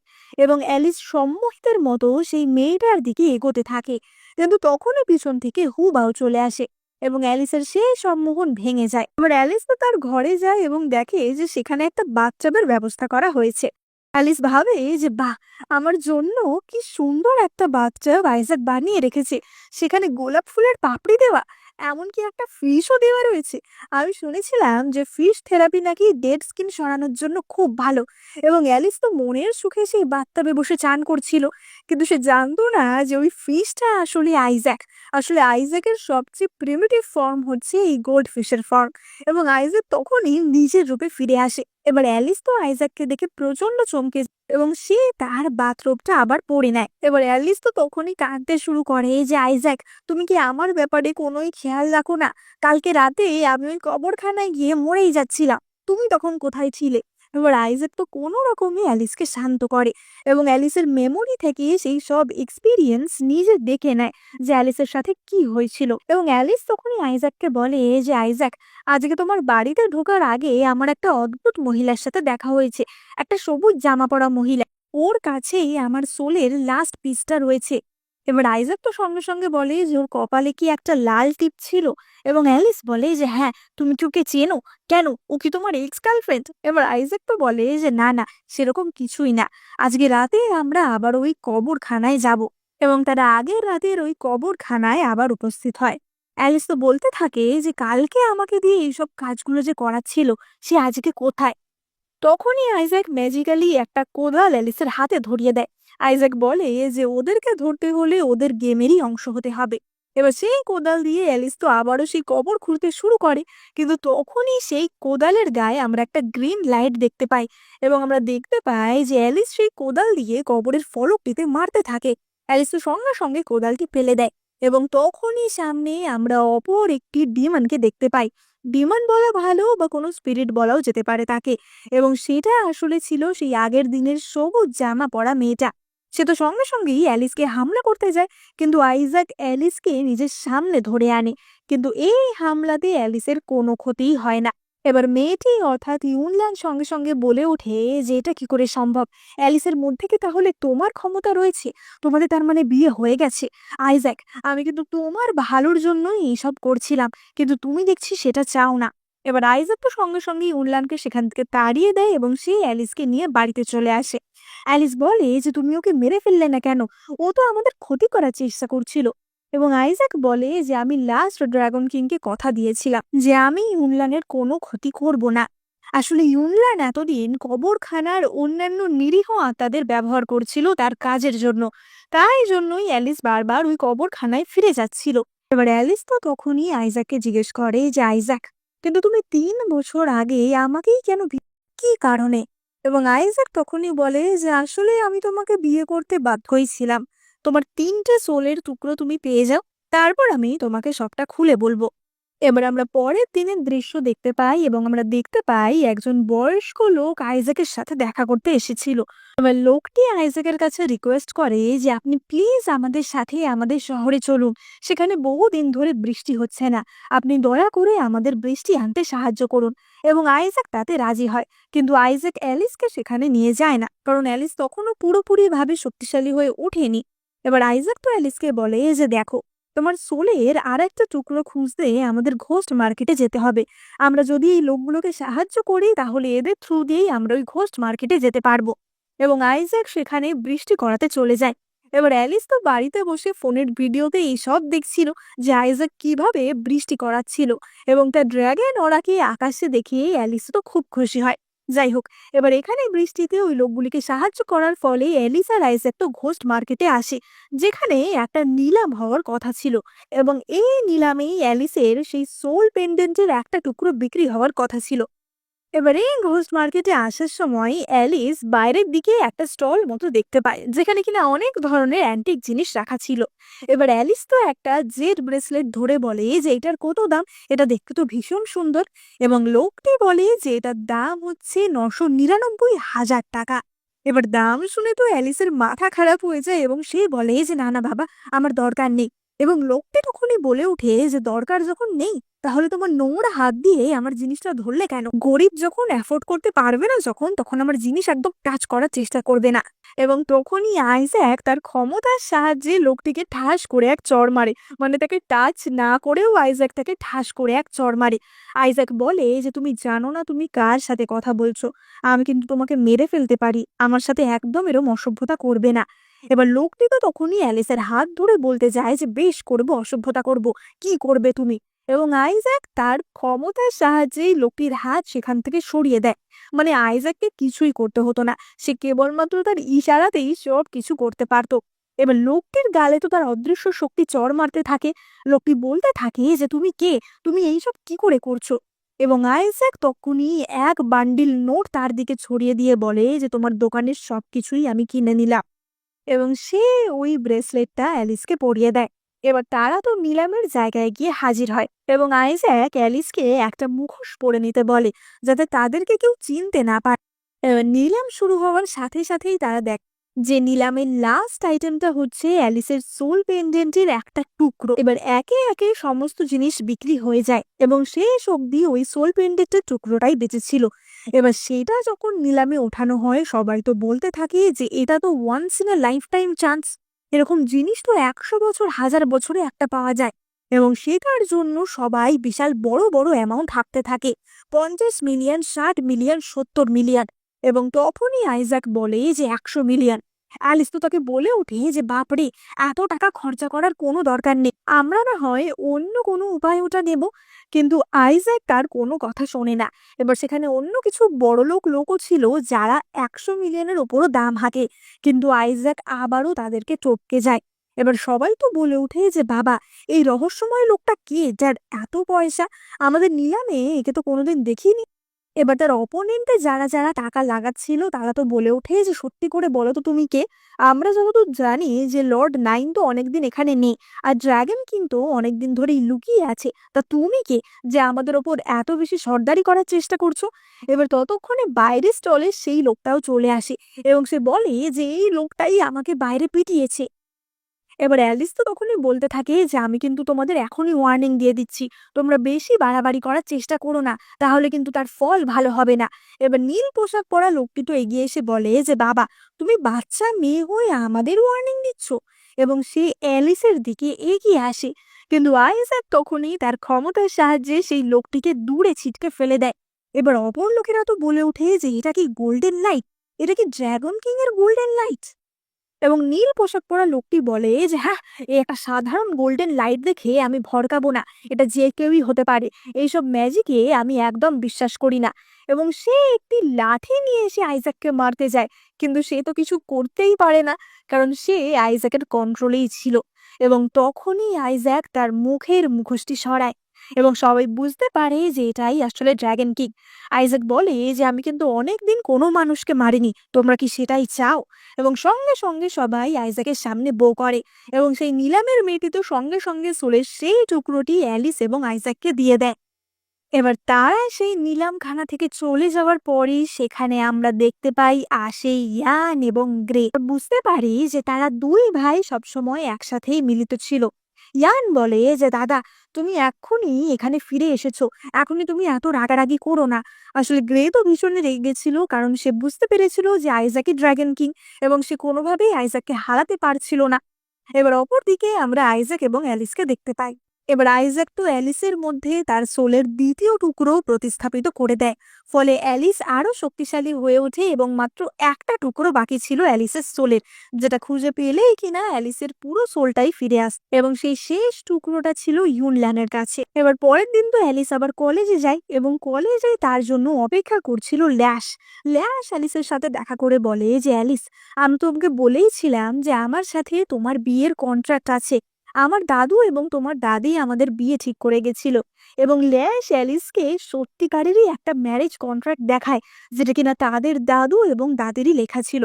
এবং অ্যালিস সম্মোহিতের মতো সেই মেয়েটার দিকে এগোতে থাকে, কিন্তু তখনই পিছন থেকে হুবাও চলে আসে এবং অ্যালিসের সেই সম্মোহন ভেঙে যায়। এবার অ্যালিস তো তার ঘরে যায় এবং দেখে যে সেখানে একটা বাথটাবের ব্যবস্থা করা হয়েছে। অ্যালিস ভাবে যে বাহ, আমার জন্য কি সুন্দর একটা বাথটাব আইজ্যাক বানিয়ে রেখেছে, সেখানে গোলাপ ফুলের পাপড়ি দেওয়া, এমনকি একটা ফিশও দেওয়া রয়েছে। আমি শুনেছিলাম যে ফিশ থেরাপি নাকি ডেড স্কিন সরানোর জন্য খুব ভালো। এবং অ্যালিস তো মনের সুখে সেই বাথটাবে বসে চান করছিল, কিন্তু সে জানতো না যে ওই ফিশটা আসলে আইজ্যাক। আসলে আইজ্যাকের সবচেয়ে প্রিমিটিভ ফর্ম হচ্ছে এই গোল্ড ফিশের ফর্ম। এবং আইজ্যাক তখনই নিজের রূপে ফিরে আসে। এবার অ্যালিস তো আইজ্যাককে দেখে প্রচন্ড চমকে যায় এবং সে তার বাথরোবটা আবার পরে নেয়। এবার অ্যালিস তো তখনই কাঁদতে শুরু করে যে আইজ্যাক, তুমি কি আমার ব্যাপারে কোনোই খেয়াল রাখো না? কালকে রাতে আমি ওই কবরখানায় গিয়ে মরেই যাচ্ছিলাম, তুমি তখন কোথায় ছিলে? এবার আইজ্যাক তো কোনো রকমে অ্যালিসকে শান্ত করে এবং অ্যালিসের মেমোরি থেকে সেই সব এক্সপিরিয়েন্স নিজে দেখে নেয় যে অ্যালিসের সাথে কি হয়েছিল। এবং অ্যালিস তখনই আইজ্যাককে বলে যে আইজ্যাক, আজকে তোমার বাড়িতে ঢোকার আগে আমার একটা অদ্ভুত মহিলার সাথে দেখা হয়েছে, একটা সবুজ জামা পরা মহিলা। ওর কাছেই আমার সোলের লাস্ট পিসটা রয়েছে। এবার আইজ্যাক তো সঙ্গে সঙ্গে বলে যে ওর কপালে কি একটা লাল টিপ ছিল এবং অ্যালিস বলে যে হ্যাঁ, তুমি কি ওকে চেনো? কেন, ও কি তোমার এক্স গার্লফ্রেন্ড? এবার আইজ্যাক তো বলে যে না না, সেরকম কিছুই না, আজকে রাতে আমরা আবার ওই কবরখানায় যাব। এবং তারা আগের রাতের ওই কবরখানায় আবার উপস্থিত হয়। অ্যালিস তো বলতে থাকে যে কালকে আমাকে দিয়ে এইসব কাজগুলো যে করাচ্ছিল, সে আজকে কোথায়? তখনই আইজ্যাক ম্যাজিক্যালি একটা কোদাল অ্যালিসের হাতে ধরিয়ে দেয়। আইজ্যাক বলে যে ওদেরকে ধরতে হলে ওদের গেমেরই অংশ হতে হবে। এবার সেই কোদাল দিয়ে অ্যালিস তো আবারও সেই কবর খুঁড়তে শুরু করে, কিন্তু তখনই সেই কোদালের গায়ে আমরা একটা গ্রিন লাইট দেখতে পাই এবং আমরা দেখতে পাই যে অ্যালিস সেই কোদাল দিয়ে কবরের ফলকটিতে মারতে থাকে। অ্যালিস তো সঙ্গে সঙ্গে কোদালটি ফেলে দেয় এবং তখনই সামনে আমরা অপর একটি ডিমনকে দেখতে পাই। ডিমন বলা ভালো বা কোনো স্পিরিট বলাও যেতে পারে তাকে। এবং সেটা আসলে ছিল সেই আগের দিনের সবুজ জামা পরা মেয়েটা। সে তো সঙ্গে সঙ্গেই অ্যালিসকে হামলা করতে যায়, কিন্তু আইজ্যাক অ্যালিসকে নিজের সামনে ধরে আনে। কিন্তু এই হামলাতে অ্যালিসের কোনো ক্ষতিই হয় না এবার মেয়েটি অর্থাৎ ইউনলান সঙ্গে সঙ্গে বলে ওঠে যে এটা কি করে সম্ভব? অ্যালিসের মধ্যে কি তাহলে তোমার ক্ষমতা রয়েছে? তোমাদের তার মানে বিয়ে হয়ে গেছে? আইজ্যাক, আমি কিন্তু তোমার ভালোর জন্যই এইসব করছিলাম, কিন্তু তুমি দেখছি সেটা চাও না। এবার আইজ্যাক তো সঙ্গে সঙ্গে ইউনলানকে সেখান থেকে তাড়িয়ে দেয় এবং সে অ্যালিসকে নিয়ে বাড়িতে চলে আসে। অ্যালিস বলে যে তুমি ওকে মেরে ফেললে না কেন? ও তো আমাদের ক্ষতি করার চেষ্টা করছিল। এবং আইজ্যাক বলে যে আমি লাস্ট ড্রাগন কিংকে কথা দিয়েছিলাম যে আমি ইউনলানের কোনো ক্ষতি করব না। আসলে ইউনলান এতদিন কবরখানার অন্যান্য নিরীহ আত্মাদের ব্যবহার করছিল তার কাজের জন্য, তাই জন্যই অ্যালিস বারবার ওই কবরখানায় ফিরে যাচ্ছিল। এবার অ্যালিস তো তখনই আইজ্যাককে জিজ্ঞেস করে যে আইজ্যাক, কিন্তু তুমি 3 বছর আগে আমাকেই কেন কি কারণে? এবং আইজ্যাক তখনই বলে যে আসলে আমি তোমাকে বিয়ে করতে বাধ্যই ছিলাম। তোমার 3টে সোলের টুকরো তুমি পেয়ে যাও, তারপর আমি তোমাকে সবটা খুলে বলবো। এবার আমরা পরের দিনের দৃশ্য দেখতে পাই এবং আমরা দেখতে পাই একজন বয়স্ক লোক আইজ্যাকের সাথে দেখা করতে এসেছিল। এবার লোকটি আইজ্যাকের কাছে রিকোয়েস্ট করে যে আপনি প্লিজ আমাদের সাথে আমাদের শহরে চলুন, সেখানে বহুদিন ধরে বৃষ্টি হচ্ছে না, আপনি দয়া করে আমাদের বৃষ্টি আনতে সাহায্য করুন। এবং আইজ্যাক তাতে রাজি হয়, কিন্তু আইজ্যাক অ্যালিসকে সেখানে নিয়ে যায় না, কারণ অ্যালিস তখনও পুরোপুরিভাবে শক্তিশালী হয়ে ওঠেনি। এবার আইজ্যাক তো অ্যালিসকে বলে যে দেখো, তোমার সোলের আর একটা টুকরো খুঁজতে আমাদের ঘোস্ট মার্কেটে যেতে হবে। আমরা যদি এই লোকগুলোকে সাহায্য করি তাহলে এদের থ্রু দিয়েই আমরা ওই ঘোস্ট মার্কেটে যেতে পারবো। এবং আইজ্যাক সেখানে বৃষ্টি করাতে চলে যায়। এবার অ্যালিস তো বাড়িতে বসে ফোনের ভিডিওতে এইসব দেখছিল যে আইজ্যাক কিভাবে বৃষ্টি করাচ্ছিল, এবং তার ড্র্যাগন ওরাকে আকাশে দেখিয়ে অ্যালিস তো খুব খুশি হয়। যাই হোক, এবার এখানে বৃষ্টিতে ওই লোকগুলিকে সাহায্য করার ফলে অ্যালিস আর আইজ্যাক তো ঘোস্ট মার্কেটে আসে, যেখানে একটা নিলাম হওয়ার কথা ছিল। এবং এই নিলামেই অ্যালিসের সেই সোল পেন্ডেন্টের একটা টুকরো বিক্রি হওয়ার কথা ছিল। এবারে ঘোস্ট মার্কেটে আসার সময় অ্যালিস বাইরের দিকে একটা স্টল মতো দেখতে পায়, যেখানে কিনা অনেক ধরনের অ্যান্টিক জিনিস রাখা ছিল। এবার অ্যালিস তো একটা জেড ব্রেসলেট ধরে বলে যে এটার কত দাম, এটা দেখতে তো ভীষণ সুন্দর। এবং লোকটি বলে যে এটার দাম হচ্ছে 999,000 টাকা। এবার দাম শুনে তো অ্যালিসের মাথা খারাপ হয়ে যায় এবং সে বলে যে না না বাবা, আমার দরকার নেই। এবং লোকটি তখনই বলে ওঠে যে দরকার যখন নেই, তাহলে তোমার নোংরা হাত দিয়ে আমার জিনিসটা ধরলে কেন? গরিব যখন অ্যাফোর্ড করতে পারবে না, যখন তখন আমার জিনিস একদম টাচ করার চেষ্টা করবে না। এবং তখনই আইজ্যাক তার ক্ষমতার সাহায্যে লোকটিকে ঠাস করে এক চড় মারে। মানে তাকে টাচ না করেও আইজ্যাক তাকে ঠাস করে এক চড় মারে। আইজ্যাক বলে যে তুমি জানো না তুমি কার সাথে কথা বলছো, আমি কিন্তু তোমাকে মেরে ফেলতে পারি, আমার সাথে একদম এরম অসভ্যতা করবে না। এবার লোকটি তো তখনই অ্যালিসের হাত ধরে বলতে যায় যে বেশ করবো, অসভ্যতা করব, কি করবে তুমি? এবং আইজ্যাক তার ক্ষমতার সাহায্যেই লোকটির হাত সেখান থেকে সরিয়ে দেয়। মানে আইজ্যাককে কিছুই করতে হতো না, সে কেবলমাত্র তার ইশারাতেই সব কিছু করতে পারতো। এবার লোকটির গালে তো তার অদৃশ্য শক্তি চড় মারতে থাকে। লোকটি বলতে থাকে যে তুমি কে, তুমি এইসব কি করে করছো? এবং আইজ্যাক তখনই এক বান্ডিল নোট তার দিকে ছড়িয়ে দিয়ে বলে যে তোমার দোকানের সবকিছুই আমি কিনে নিলাম। এবং সে ওই ব্রেসলেটটা অ্যালিসকে পরিয়ে দেয়। এবার তারা তো নিলামের জায়গায় গিয়ে হাজির হয় এবং আইজ্যাক অ্যালিসকে একটা মুখোশ পরে নিতে বলে, যাতে তাদেরকে কেউ চিনতে না পারে। এবার নিলাম শুরু হওয়ার সাথে সাথেই তারা দেখ যে নিলামের লাস্ট আইটেমটা হচ্ছে অ্যালিসের সোল পেন্ডেন্টের একটা টুকরো। এবার একে একে সমস্ত জিনিস বিক্রি হয়ে যায় এবং শেষ অবধি ওই সোল পেন্ডেন্টের টুকরোটাই বেঁচেছিল। এবার সেটা যখন নিলামে ওঠানো হয়, সবাই তো বলতে থাকে যে এটা তো once in a lifetime chance, এরকম জিনিস তো 100 বছর 1000 বছরে একটা পাওয়া যায়। এবং সেটার জন্য সবাই বিশাল বড় বড় অ্যামাউন্ট হাঁকতে থাকে, 50 মিলিয়ন, 60 মিলিয়ন, 70 মিলিয়ন। এবং তখনই আইজ্যাক বলে যে 100 মিলিয়ন। অ্যালিস তো তাকে বলে ওঠে যে বাপরে, এত টাকা খরচা করার কোনো দরকার নেই, আমরা না হয় অন্য কোনো উপায় ওটা নেব। কিন্তু আইজ্যাক তার কোনো কথা শোনে না। এবার সেখানে অন্য কিছু বড়লোক লোকও ছিল যারা 100 মিলিয়নের ওপরও দাম হাঁকে, কিন্তু আইজ্যাক আবারও তাদেরকে টপকে যায়। এবার সবাই তো বলে ওঠে যে বাবা, এই রহস্যময় লোকটা কে যার এত পয়সা, আমাদের নিলামে একে তো কোনোদিন দেখিনি। এবার তার অপোনেন্টে যারা যারা টাকা লাগাচ্ছিল তারা তো বলে ওঠে যে সত্যি করে বলো তো তুমি কে? আমরা যতদূর জানি যে লর্ড নাইন তো অনেকদিন এখানে নেই, আর ড্রাগন কিন্তু অনেকদিন ধরেই লুকিয়ে আছে, তা তুমি কে যে আমাদের ওপর এত বেশি সর্দারি করার চেষ্টা করছো? এবার ততক্ষণে বাইরে স্টলে সেই লোকটাও চলে আসে এবং সে বলে যে এই লোকটাই আমাকে বাইরে পিটিয়েছে। এবার অ্যালিস তো তখনই বলতে থাকে যে আমি কিন্তু তোমাদের এখনই ওয়ার্নিং দিয়ে দিচ্ছি, তোমরা বেশি বাড়াবাড়ি করার চেষ্টা করো না, তাহলে কিন্তু তার ফল ভালো হবে না। এবার নীল পোশাক পরা লোকটি তো এগিয়ে এসে বলে যে বাবা, তুমি বাচ্চা মেয়ে হয়ে আমাদের ওয়ার্নিং দিচ্ছ। এবং সে অ্যালিসের দিকে এগিয়ে আসে, কিন্তু আইজ্যাক তখনই তার ক্ষমতার সাহায্যে সেই লোকটিকে দূরে ছিটকে ফেলে দেয়। এবার অপর লোকেরা তো বলে ওঠে যে এটা কি গোল্ডেন লাইট, এটা কি ড্রাগন কিং এর গোল্ডেন লাইট। এবং নীল পোশাক পরা লোকটি বলে যে হ্যাঁ, এই একটা সাধারণ গোল্ডেন লাইট দেখে আমি ভড়কাবো না, এটা যে কেউই হতে পারে, এইসব ম্যাজিকে আমি একদম বিশ্বাস করি না। এবং সে একটি লাঠি নিয়ে এসে আইজ্যাককে মারতে যায়, কিন্তু সে তো কিছু করতেই পারে না, কারণ সে আইজ্যাকের কন্ট্রোলেই ছিল। এবং তখনই আইজ্যাক তার মুখের মুখোশটি সরায়, এবং সবাই বুঝতে পারে যে এটাই আসলে ড্রাগন কিং। আইজ্যাক বলে যে আমি কিন্তু অনেকদিন কোনো মানুষকে মারিনি, তোমরা কি সেটাই চাও? এবং সঙ্গে সঙ্গে সবাই আইজ্যাকের সামনে বো করে, এবং সেই নিলামের মেয়েটি তো সঙ্গে সঙ্গে সোলের সেই টুকরোটি অ্যালিস এবং আইজ্যাককে দিয়ে দেয়। এবার তারা সেই নিলামখানা থেকে চলে যাওয়ার পরই সেখানে আমরা দেখতে পাই আসে ইয়ান এবং গ্রে। বুঝতে পারি যে তারা দুই ভাই সবসময় একসাথেই মিলিত ছিল। ইয়ান বলে যে দাদা, তুমি এক্ষুনি এখানে ফিরে এসেছো, এখনই তুমি এত রাগারাগি করো না। আসলে গ্রে তো ভীষণ রেগেছিল, কারণ সে বুঝতে পেরেছিল যে আইজ্যাকই ড্রাগন কিং, এবং সে কোনোভাবেই আইজ্যাককে হারাতে পারছিল না। এবার অপরদিকে আমরা আইজ্যাক এবং অ্যালিসকে দেখতে পাই। এবার আইজ্যাক তো অ্যালিসের মধ্যে তার সোলের দ্বিতীয় টুকরো প্রতিস্থাপিত করে দেয়, ফলে অ্যালিস আরো শক্তিশালী হয়ে ওঠে এবং মাত্র একটা টুকরো বাকি ছিল অ্যালিসের সোলের, যেটা খুঁজে পেলেই কিনা অ্যালিসের পুরো সোলটাই ফিরে আসে। এবং সেই শেষ টুকরোটা ছিল ইউনল্যানের কাছে। এবার পরের দিন তো অ্যালিস আবার কলেজে যায়, এবং কলেজে তার জন্য অপেক্ষা করছিল ল্যাশ। ল্যাশ অ্যালিসের সাথে দেখা করে বলে যে অ্যালিস, আমি তোমাকে বলেইছিলাম যে আমার সাথে তোমার বিয়ের কন্ট্রাক্ট আছে, আমার দাদু এবং তোমার দাদি আমাদের বিয়ে ঠিক করে গেছিল। এবং ল্যাশ অ্যালিসকে সত্যিকারেরই একটা ম্যারেজ কন্ট্রাক্ট দেখায়, যেটা কিনা তাদের দাদু এবং দাদেরই লেখা ছিল।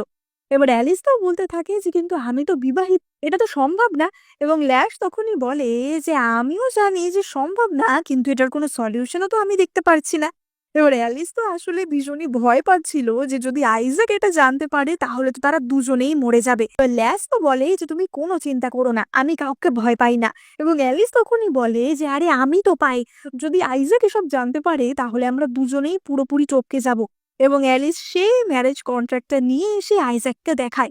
এবার অ্যালিস তো বলতে থাকে যে কিন্তু আমি তো বিবাহিত, এটা তো সম্ভব না। এবং ল্যাশ তখনই বলে যে আমিও জানি যে সম্ভব না, কিন্তু এটার কোনো সলিউশনও তো আমি দেখতে পারছি না। এবার অ্যালিস তো আসলে ভীষণই ভয় পাচ্ছিল যে যদি আইজ্যাক এটা জানতে পারে তাহলে তো তারা দুজনেই মরে যাবে। এবার ল্যাশ তো বলে যে তুমি কোনো চিন্তা করো না, আমি কাউকে ভয় পাই না। এবং অ্যালিস তখনই বলে যে আরে আমি তো পাই, যদি আইজ্যাক এসব জানতে পারে তাহলে আমরা দুজনেই পুরোপুরি টপকে যাব। এবং অ্যালিস সেই ম্যারেজ কন্ট্রাক্টটা নিয়ে এসে আইজ্যাককে দেখায়,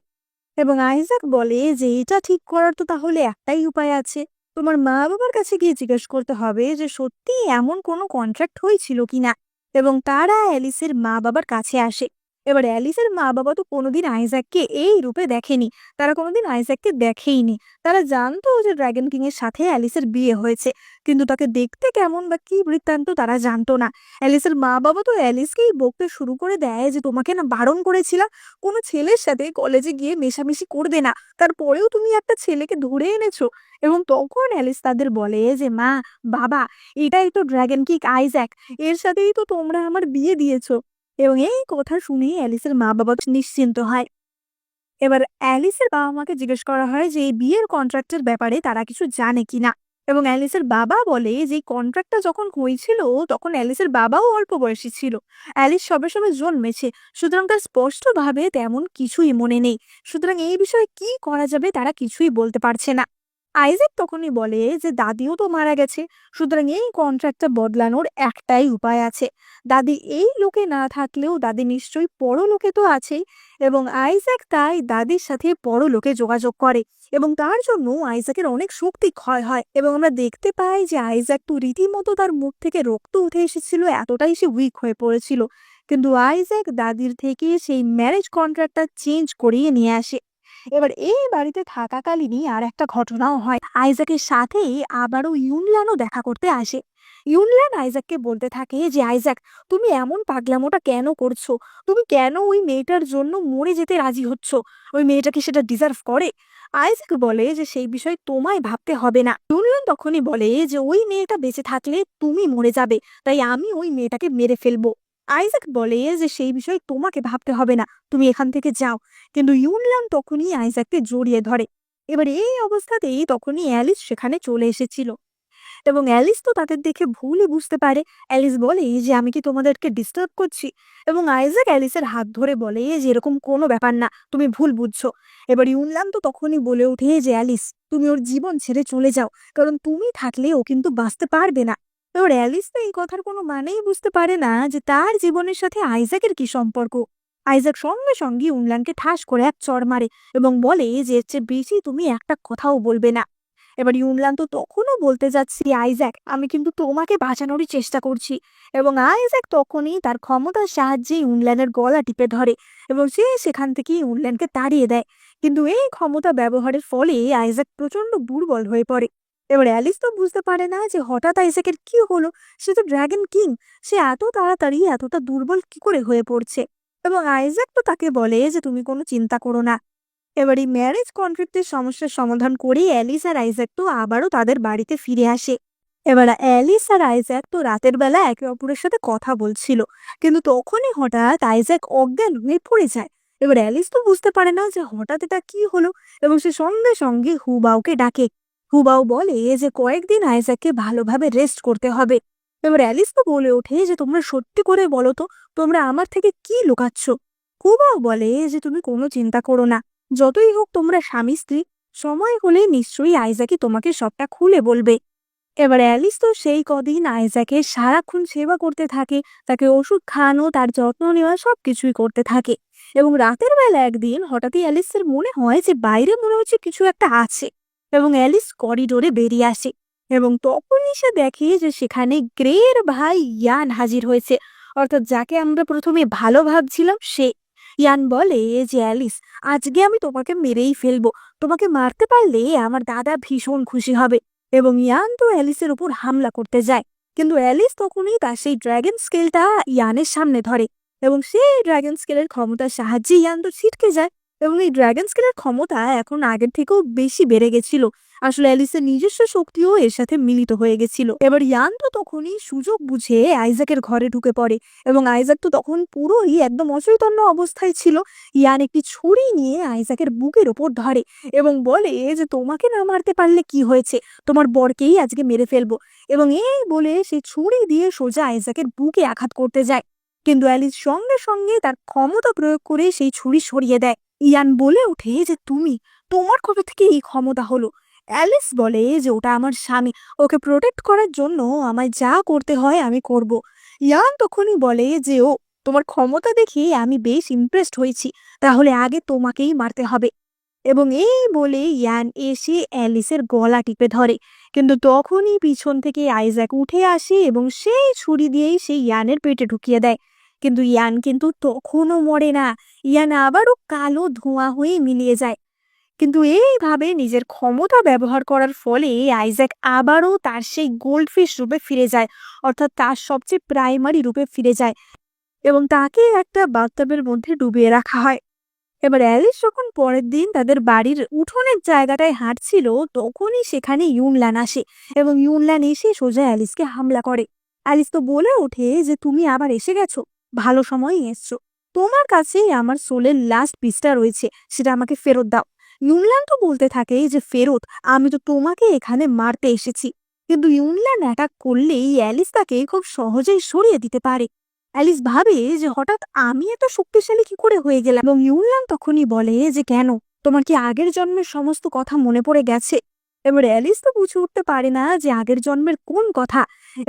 এবং আইজ্যাক বলে যে এটা ঠিক করার তো তাহলে একটাই উপায় আছে, তোমার মা বাবার কাছে গিয়ে জিজ্ঞেস করতে হবে যে সত্যি এমন কোনো কন্ট্রাক্ট হয়েছিল কিনা। এবং তারা অ্যালিসের মা বাবার কাছে আসে। এবার অ্যালিসের মা বাবা তো কোনোদিন আইজ্যাককে এই রূপে দেখেনি, তারা কোনোদিন আইজ্যাককে দেখেইনি। তারা জানতো যে ড্রাগন কিং এর সাথে অ্যালিসের বিয়ে হয়েছে, কিন্তু তাকে দেখতে কেমন বা কি বৃত্তান্ত তারা জানতো না। অ্যালিসের মা বাবা তো অ্যালিসকেই বকতে শুরু করে দেয় যে তোমাকে না বারণ করেছিলাম কোনো ছেলের সাথে কলেজে গিয়ে মেশামেশি করবে না, তারপরেও তুমি একটা ছেলেকে ধরে এনেছো। এবং তখন অ্যালিস তাদের বলে যে মা, বাবা, এটাই তো ড্রাগন কিং আইজ্যাক, এর সাথেই তো তোমরা আমার বিয়ে দিয়েছো। এবং এই কথা শুনে অ্যালিসের মা বাবা নিশ্চিন্ত হয়। এবার অ্যালিসের বাবা মাকে জিজ্ঞেস করা হয় যে এই বিয়ের কন্ট্রাক্টের ব্যাপারে তারা কিছু জানে কিনা। এবং অ্যালিসের বাবা বলে যে এই কন্ট্রাক্টটা যখন হয়েছিল তখন অ্যালিসের বাবাও অল্প বয়সী ছিল, অ্যালিস সবে সবে জন্মেছে, সুতরাং তার স্পষ্টভাবে তেমন কিছুই মনে নেই। সুতরাং এই বিষয়ে কি করা যাবে তারা কিছুই বলতে পারছে না। আইজ্যাক তখনই বলে যে দাদিও তো মারা গেছে, সুতরাং এই কন্ট্রাক্টটা বদলানোর একটাই উপায় আছে। দাদি এই লোকে না থাকলেও দাদি নিশ্চয়ই পরলোকে তো আছেই। এবং আইজ্যাক তাই দাদির সাথে পরলোকে যোগাযোগ করে, এবং তার জন্য আইজ্যাকের অনেক শক্তি ক্ষয় হয়। এবং আমরা দেখতে পাই যে আইজ্যাক তো রীতিমতো তার মুখ থেকে রক্ত উঠে এসেছিল, এতটাই সে উইক হয়ে পড়েছিল। কিন্তু আইজ্যাক দাদির থেকে সেই ম্যারেজ কন্ট্রাক্টটা চেঞ্জ করিয়ে নিয়ে আসে। এবার এই বাড়িতে থাকাকালীনই আর একটা ঘটনাও হয়, আইজ্যাকের সাথে আবারও ইউনলানও দেখা করতে আসে। ইউনলান আইজ্যাককে বলতে থাকে যে আইজ্যাক, তুমি এমন পাগলামোটা কেন করছো? তুমি কেন ওই মেয়েটার জন্য মরে যেতে রাজি হচ্ছ? ওই মেয়েটা কি সেটা ডিজার্ভ করে? আইজ্যাক বলে যে সেই বিষয়ে তোমায় ভাবতে হবে না। ইউনলান তখনই বলে যে ওই মেয়েটা বেঁচে থাকলে তুমি মরে যাবে, তাই আমি ওই মেয়েটাকে মেরে ফেলবো। আইজ্যাক বলে যে সেই বিষয়ে তোমাকে ভাবতে হবে না, তুমি এখান থেকে যাও। কিন্তু ইউনলান তখনই আইজ্যাককে জড়িয়ে ধরে। এবার এই অবস্থাতেই তখনই অ্যালিস সেখানে চলে এসেছিল, এবং অ্যালিস তো তাদের দেখে ভুলই বুঝতে পারে। অ্যালিস বলে যে আমি কি তোমাদেরকে ডিস্টার্ব করছি? এবং আইজ্যাক অ্যালিসের হাত ধরে বলে যে এরকম কোনো ব্যাপার না, তুমি ভুল বুঝছো। এবার ইউনলান তো তখনই বলে ওঠে যে অ্যালিস, তুমি ওর জীবন ছেড়ে চলে যাও, কারণ তুমি থাকলে ও কিন্তু বাঁচতে পারবে না। এবার অ্যালিস তো এই কথার কোনো মানেই বুঝতে পারে না যে তার জীবনের সাথে আইজ্যাকের কি সম্পর্ক। আইজ্যাক সঙ্গে সঙ্গে উনলানকে ঠাস করে এক চড় মারে এবং বলে যে এর চেয়ে বেশি তুমি একটা কথাও বলবে না। এবার ইউনলান তো তখনও বলতে যাচ্ছি, আইজ্যাক আমি কিন্তু তোমাকে বাঁচানোরই চেষ্টা করছি। এবং আইজ্যাক তখনই তার ক্ষমতার সাহায্যে ইউনলানের গলা টিপে ধরে এবং সে সেখান থেকে ইউনলানকে তাড়িয়ে দেয়। কিন্তু এই ক্ষমতা ব্যবহারের ফলে আইজ্যাক প্রচন্ড দুর্বল হয়ে পড়ে। এবার অ্যালিস তো বুঝতে পারে না যে হঠাৎ আইজ্যাকের কি হলো। সে তো ড্রাগন কিং, সে এত তাড়াতাড়ি এতটা দুর্বল কি করে হয়ে পড়ছে। এবং আইজ্যাক তো তাকে বলে যে তুমি কোনো চিন্তা করো না। এবার এই ম্যারেজ কনফ্লিক্টের সমস্যার সমাধান করে অ্যালিস আর আইজ্যাক তো আবারও তাদের বাড়িতে ফিরে আসে। এবার অ্যালিস আর আইজ্যাক তো রাতের বেলা একে অপরের সাথে কথা বলছিল, কিন্তু তখনই হঠাৎ আইজ্যাক অজ্ঞান হয়ে পড়ে যায়। এবার অ্যালিস তো বুঝতে পারে না যে হঠাৎ এটা কি হলো এবং সে সঙ্গে সঙ্গে হুবাউকে ডাকে। হুবাউ বলে যে কয়েকদিন আইজ্যাককে ভালোভাবে রেস্ট করতে হবে। এবার অ্যালিস তো বলে ওঠে যে তোমরা সত্যি করে বলো তো, তোমরা আমার থেকে কি লুকাচ্ছ। হুবাউ বলে যে তুমি কোনো চিন্তা করো না, যতই হোক তোমরা স্বামী স্ত্রী, সময় হলে নিশ্চয়ই আইজ্যাকই তোমাকে সবটা খুলে বলবে। এবার অ্যালিস তো সেই কদিন আইজ্যাকের সারাক্ষণ সেবা করতে থাকে, তাকে ওষুধ খাওয়ানো, তার যত্ন নেওয়া সবকিছুই করতে থাকে। এবং রাতের বেলা একদিন হঠাৎই অ্যালিসের মনে হয় যে বাইরে মনে হচ্ছে কিছু একটা আছে। এবং অ্যালিস করিডোরে বেরিয়ে আসে এবং তখনই সে দেখে যে সেখানে গ্রের ভাই ইয়ান হাজির হয়েছে, অর্থাৎ যাকে আমরা প্রথমে ভালো ভাবছিলাম সে। ইয়ান বলে যে অ্যালিস, আজকে আমি তোমাকে মেরেই ফেলবো, তোমাকে মারতে পারলে আমার দাদা ভীষণ খুশি হবে। এবং ইয়ান তো অ্যালিসের উপর হামলা করতে যায়, কিন্তু অ্যালিস তখনই তার সেই ড্র্যাগন স্কেলটা ইয়ানের সামনে ধরে এবং সেই ড্র্যাগন স্কেলের ক্ষমতার সাহায্যে ইয়ান তো ছিটকে যায়। এবং এই ড্র্যাগন স্কেলের ক্ষমতা এখন আগের থেকেও বেশি বেড়ে গেছিল। আসলে অ্যালিসের নিজস্ব শক্তিও এর সাথে মিলিত হয়ে গেছিল। এবার ইয়ান তো তখনই সুযোগ বুঝে আইজ্যাকের ঘরে ঢুকে পড়ে এবং আইজ্যাক তো তখন পুরোই একদম অচৈতন্য অবস্থায় ছিল। ইয়ান একটি ছুরি নিয়ে আইজ্যাকের বুকের ওপর ধরে এবং বলে যে তোমাকে না মারতে পারলে কি হয়েছে, তোমার বরকেই আজকে মেরে ফেলবো। এবং এই বলে সে ছুরি দিয়ে সোজা আইজ্যাকের বুকে আঘাত করতে যায়, কিন্তু অ্যালিস সঙ্গে সঙ্গে তার ক্ষমতা প্রয়োগ করে সেই ছুরি সরিয়ে দেয়। ইয়ান বলে ওঠে যে তোমার কবে থেকে এই ক্ষমতা হলো। অ্যালিস বলে যে ওটা আমার স্বামী, ওকে প্রোটেক্ট করার জন্য আমায় যা করতে হয় আমি করব। ইয়ান তখনই বলে যে তোমার ক্ষমতা দেখে আমি বেশ ইমপ্রেসড হয়েছি, তাহলে আগে তোমাকেই মারতে হবে। এবং এই বলে ইয়ান এসে অ্যালিসের গলা টিপে ধরে, কিন্তু তখনই পিছন থেকে আইজ্যাক উঠে আসে এবং সেই ছুরি দিয়েই সেই ইয়ানের পেটে ঢুকিয়ে দেয়। কিন্তু ইয়ান কিন্তু তখনও মরে না, ইয়ান আবারও কালো ধোঁয়া হয়ে মিলিয়ে যায়। কিন্তু এইভাবে নিজের ক্ষমতা ব্যবহার করার ফলে আইজ্যাক আবারও তার সেই গোল্ডফিশ রূপে ফিরে যায়, অর্থাৎ তার সবচেয়ে প্রাইমারি রূপে ফিরে যায় এবং তাকে একটা বাথটাবের মধ্যে ডুবিয়ে রাখা হয়। এবার অ্যালিস যখন পরের দিন তাদের বাড়ির উঠোনের জায়গাটায় হাঁটছিল, তখনই সেখানে ইউনলান আসে এবং ইউনলান এসে সোজা অ্যালিসকে হামলা করে। অ্যালিস তো বলে ওঠে যে তুমি আবার এসে গেছো, ভালো সময়ই এসছো, তোমার কাছে আমার সোলের লাস্ট পিসটা রয়েছে, সেটা আমাকে ফেরত দাও। ইউনলান তো বলতে থাকে যে ফেরত, আমি তো তোমাকে এখানে মারতে এসেছি। কিন্তু ইউনলান অ্যাটাক করলেই অ্যালিস তাকে খুব সহজেই সরিয়ে দিতে পারে। অ্যালিস ভাবে যে হঠাৎ আমি এত শক্তিশালী কি করে হয়ে গেলাম। এবং ইউনলান তখনই বলে যে কেন, তোমার কি আগের জন্মের সমস্ত কথা মনে পড়ে গেছে। এবার অ্যালিস তো বুঝে উঠতে পারে না যে আগের জন্মের কোন কথা।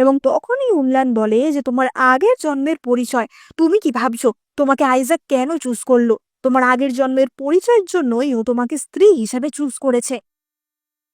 এবং তখনই ইউনলান বলে যে তোমার আগের জন্মের পরিচয়, তুমি কি ভাবছো তোমাকে আইজ্যাক কেন চুজ করলো? তোমার আগের জন্মের পরিচয়ের জন্যই ও তোমাকে স্ত্রী হিসাবে চুজ করেছে।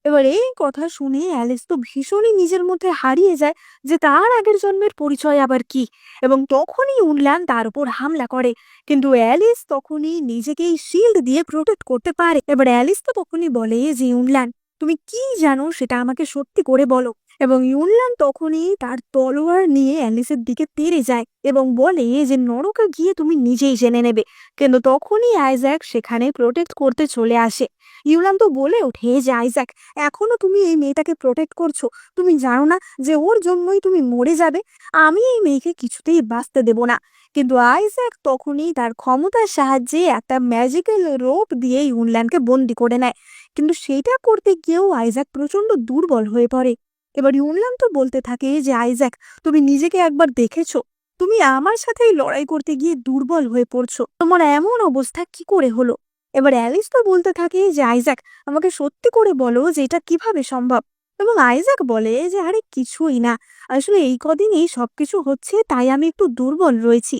এবার এই কথা শুনে অ্যালিস তো ভীষণই নিজের মধ্যে হারিয়ে যায় যে তার আগের জন্মের পরিচয় আবার কি। এবং তখনই উনলান তার উপর হামলা করে, কিন্তু অ্যালিস তখনই নিজেকেই শিল্ড দিয়ে প্রোটেক্ট করতে পারে। এবার অ্যালিস তো তখনই বলে যে উনলান, তুমি কি জানো সেটা আমাকে সত্যি করে বলো। এবং ইউনলান তখনই তার তলোয়ার নিয়ে অ্যালিসের দিকে তেড়ে যায় এবং বলে যে নরকে গিয়ে তুমি নিজেই জেনে নেবে। কিন্তু তখনই আইজ্যাক সেখানে প্রোটেক্ট করতে চলে আসে। ইউলান তো বলে ওঠে যে আইজ্যাক, এখনো তুমি এই মেয়েটাকে প্রোটেক্ট করছো, তুমি জানো না যে ওর জন্যই তুমি মরে যাবে। আমি এই মেয়েকে কিছুতেই বাঁচতে দেব না। কিন্তু আইজ্যাক তখনই তার ক্ষমতার সাহায্যে একটা ম্যাজিক্যাল রোপ দিয়ে ইউনল্যান্ডকে বন্দি করে নেয়, কিন্তু সেটা করতে গিয়েও আইজ্যাক প্রচন্ড দুর্বল হয়ে পড়ে। এবার ইউনল্যান্ড তো বলতে থাকে যে আইজ্যাক, তুমি নিজেকে একবার দেখেছো? তুমি আমার সাথেই লড়াই করতে গিয়ে দুর্বল হয়ে পড়ছো, তোমার এমন অবস্থা কি করে হলো? এবার অ্যালিস তো বলতে থাকে যে আইজ্যাক, আমাকে সত্যি করে বলো যে এটা কিভাবে সম্ভব। এবং আইজ্যাক বলে যে আরে কিছুই না, আসলে এই কদিনই সবকিছু হচ্ছে, তাই আমি একটু দুর্বল রয়েছি।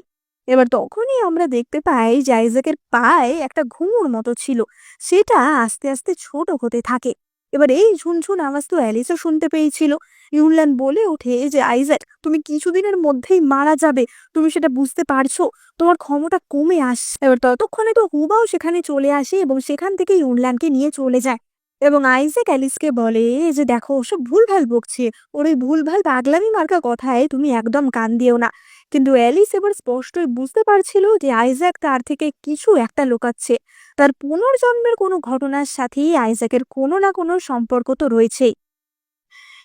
এবার তখনই আমরা দেখতে পাই যে আইজ্যাকের পায়ে একটা ঘুঙুর মতো ছিল, সেটা আস্তে আস্তে ছোট হতে থাকে। এবার এই ঝুনঝুন আওয়াজ তো অ্যালিসও শুনতে পেয়েছিল। ইউনল্যান্ড বলে ওঠে যে আইজ্যাক, তুমি কিছুদিনের মধ্যেই মারা যাবে, তুমি সেটা বুঝতে পারছো, তোমার ক্ষমতা কমে আসছে। এবার ততক্ষণে তো হুবাও সেখানে চলে আসে এবং সেখান থেকে ইউনল্যান্ডকে নিয়ে চলে যায়। এবং আইজ্যাক অ্যালিসকে বলে যে দেখো, ওসব ভুলভাল বকছে, ওর ওই ভুলভাল পাগলামি মার্কা কথায় তুমি একদম কান দিও না। কিন্তু অ্যালিস এবার স্পষ্টই বুঝতে পারছিল যে আইজ্যাক তার থেকে কিছু একটা লুকাচ্ছে। তার পুনর্জন্মের কোনো ঘটনার সাথেই আইজ্যাকের কোনো না কোনো সম্পর্ক তো রয়েছেই।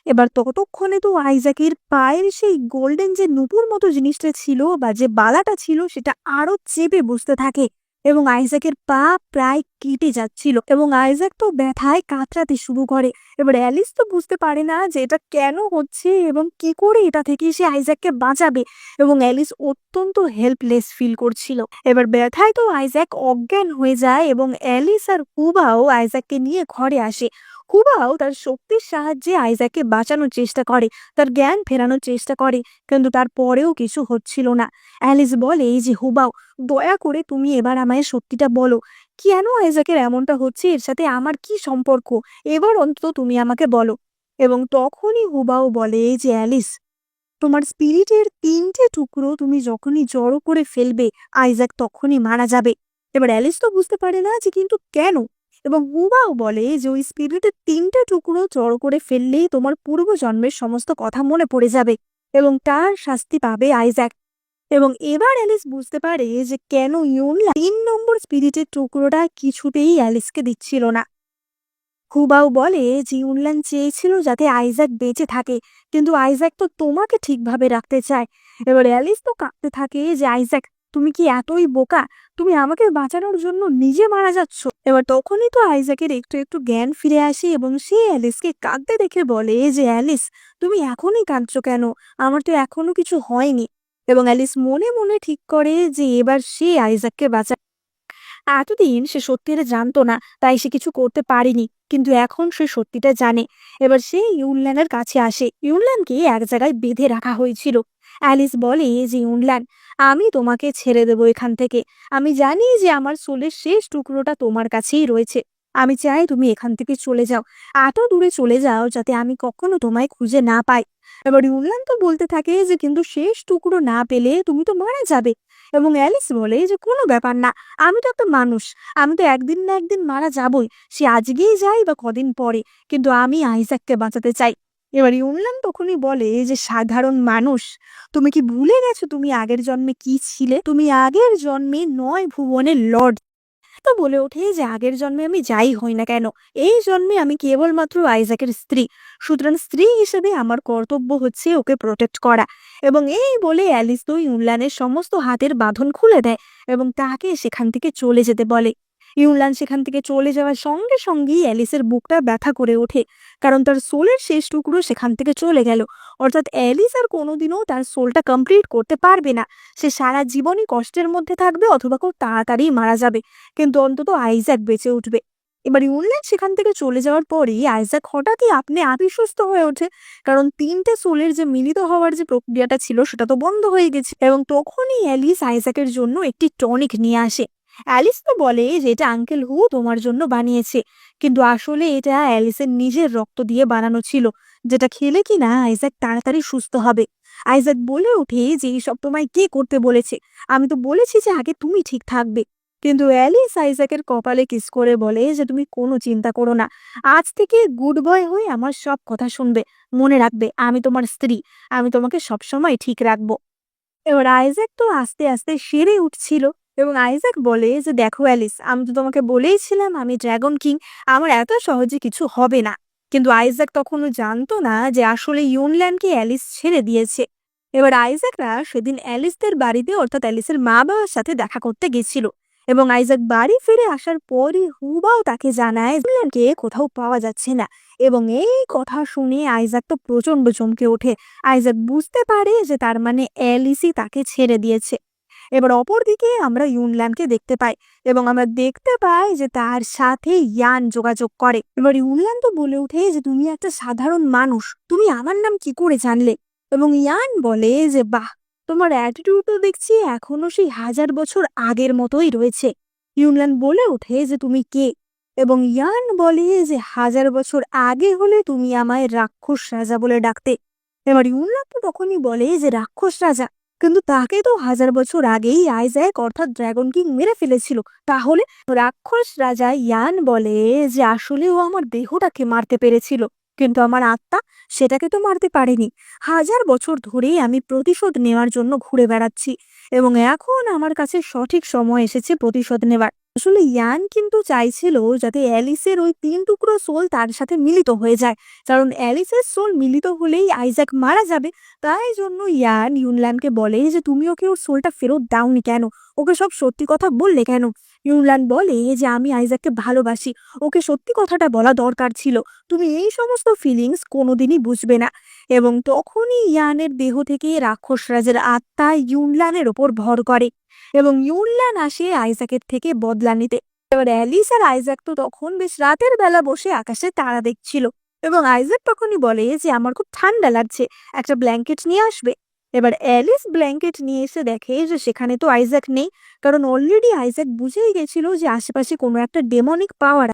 এবার ততক্ষণে তো আইজ্যাকের পায়ের সেই গোল্ডেন যে নুপুর মতো জিনিসটা ছিল বা যে বালাটা ছিল, সেটা আরো চেপে বসতে থাকে এবং আইজ্যাকের পা প্রায় কেটে যাচ্ছিল এবং আইজ্যাক তো ব্যথায় কাতরাতে শুরু করে। এবার অ্যালিস তো বুঝতে পারে না যে এটা কেন হচ্ছে এবং কি করে এটা থেকে সে আইজ্যাককে বাঁচাবে। এবং অ্যালিস অত্যন্ত হেল্পলেস ফিল করছিল। এবার ব্যথায় তো আইজ্যাক অজ্ঞান হয়ে যায় এবং অ্যালিস আর হুবাও আইজ্যাককে নিয়ে ঘরে আসে। হুবাও তার শক্তির সাহায্যে আইজ্যাককে বাঁচানোর চেষ্টা করে, তার জ্ঞান ফেরানোর চেষ্টা করে, কিন্তু তারপরেও কিছু হচ্ছিল না। অ্যালিস বলে এই যে হুবাও, দয়া করে তুমি এবার আমায় সত্যিটা বলো, কেন আইজ্যাকের এমনটা হচ্ছে, এর সাথে আমার কি সম্পর্ক, এবার অন্তত তুমি আমাকে বলো। এবং তখনই হুবাও বলে যে অ্যালিস, তোমার স্পিরিটের ৩টে টুকরো তুমি যখনই জড়ো করে ফেলবে, আইজ্যাক তখনই মারা যাবে। এবার অ্যালিস তো বুঝতে পারে না যে কিন্তু কেন। এবং হুবাও বলে যে ওই স্পিরিটের ৩টে টুকরো জড়ো করে ফেললেই তোমার পূর্বজন্মের সমস্ত কথা মনে পড়ে যাবে এবং তার শাস্তি পাবে আইজ্যাক। এবং এবার অ্যালিস বুঝতে পারে যে কেন ইউনলা ৩ নম্বর স্পিরিটের টুকরোটা কিছুতেই অ্যালিসকে দিচ্ছিল না। হুবাও বলে যে ইউনল্যান চেয়েছিল যাতে আইজ্যাক বেঁচে থাকে, কিন্তু আইজ্যাক তো তোমাকে ঠিকভাবে রাখতে চায়। এবার অ্যালিস তো কাঁদতে থাকে যে আইজ্যাক, তুমি কি এতই বোকা, তুমি আমাকে বাঁচানোর জন্য নিজে মারা যাচ্ছ। এবার তখনই তো আইজ্যাকের একটু একটু জ্ঞান ফিরে আসে এবং সে অ্যালিসকে কাঁদতে দেখে বলে যে অ্যালিস, তুমি এখনই কাঁদছো কেন, আমার তো এখনো কিছু হয়নি। এবং অ্যালিস মনে মনে ঠিক করে যে এবার সে আইজ্যাককে বাঁচা। এতদিন সে সত্যিটা জানতো না, তাই সে কিছু করতে পারেনি, কিন্তু এখন সে সত্যিটা জানে। এবার সে ইউনল্যানের কাছে আসে। ইউনল্যানকে এক জায়গায় বেঁধে রাখা হয়েছিল। অ্যালিস বলে যে ইউনল্যান, আমি তোমাকে ছেড়ে দেবো এখান থেকে। আমি জানি যে আমার সোলের শেষ টুকরোটা তোমার কাছেই রয়েছে। আমি চাই তুমি এখান থেকে চলে যাও, এত দূরে চলে যাও যাতে আমি কখনো তোমায় খুঁজে না পাই। এবার ইউনল্যান তো বলতে থাকে যে কিন্তু শেষ টুকরো না পেলে তুমি তো মারা যাবে। এবং অ্যালিস বলে যে কোনো ব্যাপার না, আমি তো একটা মানুষ, আমি তো একদিন না একদিন মারা যাবই, সে আজকেই যাই বা কদিন পরে, কিন্তু আমি আইজ্যাককে বাঁচাতে চাই। এবার ইউনল্যান তখনই বলে যে সাধারণ মানুষ, তুমি কি ভুলে গেছো তুমি আগের জন্মে কি ছিলে? তুমি আগের জন্মে ৯ ভুবনের লর্ড। তো বলে ওঠে যে আগের জন্মে আমি যাই হই না কেন, এই জন্মে আমি কেবলমাত্র আইজ্যাকের স্ত্রী, সুতরাং স্ত্রী হিসেবে আমার কর্তব্য হচ্ছে ওকে প্রোটেক্ট করা। এবং এই বলে অ্যালিস তো ইউনল্যানের সমস্ত হাতের বাঁধন খুলে দেয় এবং তাকে সেখান থেকে চলে যেতে বলে। ইউনল্যান সেখান থেকে চলে যাওয়ার সঙ্গে সঙ্গেই অ্যালিসের বুকটা ব্যথা করে ওঠে, কারণ তার সোলের শেষ টুকরো সেখান থেকে চলে গেল। অর্থাৎ অ্যালিস আর কোনোদিনও তার সোলটা কমপ্লিট করতে পারবে না। সে সারা জীবনই কষ্টের মধ্যে থাকবে অথবা খুব তাড়াতাড়ি মারা যাবে, কিন্তু অন্তত আইজ্যাক বেঁচে উঠবে। এবার ইউনল্যান সেখান থেকে চলে যাওয়ার পরেই আইজ্যাক হঠাৎই আপনি আপই সুস্থ হয়ে ওঠে, কারণ ৩টে সোলের যে মিলিত হওয়ার যে প্রক্রিয়াটা ছিল সেটা তো বন্ধ হয়ে গেছে। এবং তখনই অ্যালিস আইজ্যাকের জন্য একটি টনিক নিয়ে আসে। অ্যালিস তো বলে যে এটা আঙ্কেল হু তোমার জন্য বানিয়েছে, কিন্তু আসলে এটা অ্যালিসের নিজের রক্ত দিয়ে বানানো ছিল, যেটা খেলে কিনা আইজ্যাক তাড়াতাড়ি সুস্থ হবে। আইজ্যাক বলে ওঠে যে এইসব তোমায় কে করতে বলেছে, আমি তো বলেছি যে আগে তুমি ঠিক থাকবে। কিন্তু অ্যালিস আইজ্যাকের কপালে কিস করে বলে যে তুমি কোনো চিন্তা করো না, আজ থেকে গুড বয় হয়ে আমার সব কথা শুনবে, মনে রাখবে আমি তোমার স্ত্রী, আমি তোমাকে সবসময় ঠিক রাখবো। এবার আইজ্যাক তো আস্তে আস্তে সেরে উঠছিল এবং আইজ্যাক বলে যে দেখো অ্যালিস, আমি তো তোমাকে বলেইছিলাম আমি ড্রাগন কিং, আমার এত সহজে কিছু হবে না। কিন্তু আইজ্যাক তখনও জানতো না যে আসলে ইউনল্যান্ডকে অ্যালিস ছেড়ে দিয়েছে। এবার আইজ্যাকরা সেদিন অ্যালিসদের বাড়িতে অর্থাৎ অ্যালিসের মা বাবার সাথে দেখা করতে গেছিল এবং আইজ্যাক বাড়ি ফিরে আসার পরই হুবাও তাকে জানায় ইউনল্যান্ডকে কোথাও পাওয়া যাচ্ছে না। এবং এই কথা শুনে আইজ্যাক তো প্রচন্ড চমকে ওঠে। আইজ্যাক বুঝতে পারে যে তার মানে অ্যালিসই তাকে ছেড়ে দিয়েছে। এবার অপরদিকে আমরা ইউনল্যান্ডকে দেখতে পাই এবং আমরা দেখতে পাই যে তার সাথে ইয়ান যোগাযোগ করে। এবার ইউনল্যান্ড তো বলে ওঠে যে তুমি একটা সাধারণ মানুষ, তুমি আমার নাম কি করে জানলে? এবং ইয়ান বলে যে বাহ, তোমার অ্যাটিটিউড তো দেখছি এখনো সেই 1000 বছর আগের মতোই রয়েছে। ইউনল্যান্ড বলে ওঠে যে তুমি কে? এবং ইয়ান বলে যে 1000 বছর আগে হলে তুমি আমায় রাক্ষস রাজা বলে ডাকতে। এবার ইউনল্যান্ড তো তখনই বলে যে রাক্ষস রাজা, কিন্তু তাকে তো 1000 বছর আগেই আইজ্যাক অর্থাৎ ড্রাগন কিং মেরে ফেলেছিল। তাহলে রাক্ষস রাজা ইয়ান বলে যে আসলে ও আমার দেহটাকে মারতে পেরেছিল, কিন্তু আমার আত্মা সেটাকে তো মারতে পারেনি। 1000 বছর ধরেই আমি প্রতিশোধ নেওয়ার জন্য ঘুরে বেড়াচ্ছি এবং এখন আমার কাছে সঠিক সময় এসেছে প্রতিশোধ নেবার। আসলে ইয়ান কিন্তু চাইছিল যাতে অ্যালিসের ওই 3 টুকরো সোল তার সাথে মিলিত হয়ে যায়, কারণ অ্যালিসের সোল মিলিত হলেই আইজ্যাক মারা যাবে। তাই জন্য ইয়ান ইউনল্যান্ডকে বলে যে তুমি ওকে ওর সোলটা ফেরত দাওনি কেন, ওকে সব সত্যি কথা বললে কেন? ইউনল্যান্ড বলে যে আমি আইজ্যাককে ভালোবাসি, ওকে সত্যি কথাটা বলা দরকার ছিল, তুমি এই সমস্ত ফিলিংস কোনোদিনই বুঝবে না। এবং তখনই ইয়ানের দেহ থেকে রাক্ষস রাজের আত্মা ইউনল্যান্ডের ওপর ভর করে এবং ইউনল্যান্ড আসে আইজ্যাকের থেকে বদলা নিতে। এবার অ্যালিস আর আইজ্যাক তো তখন বেশ রাতের বেলা বসে আকাশে তারা দেখছিল এবং আইজ্যাক তখনই বলে যে আমার খুব ঠান্ডা লাগছে, একটা ব্ল্যাঙ্কেট নিয়ে আসবে। এবার অ্যালিস ব্ল্যাঙ্কেট নিয়ে এসে দেখে যে সেখানে তো আইজ্যাক নেই, কারণ অলরেডি আইজ্যাক বুঝেই গেছিল যে আশেপাশে কোনো একটা ডেমনিক পাওয়ার,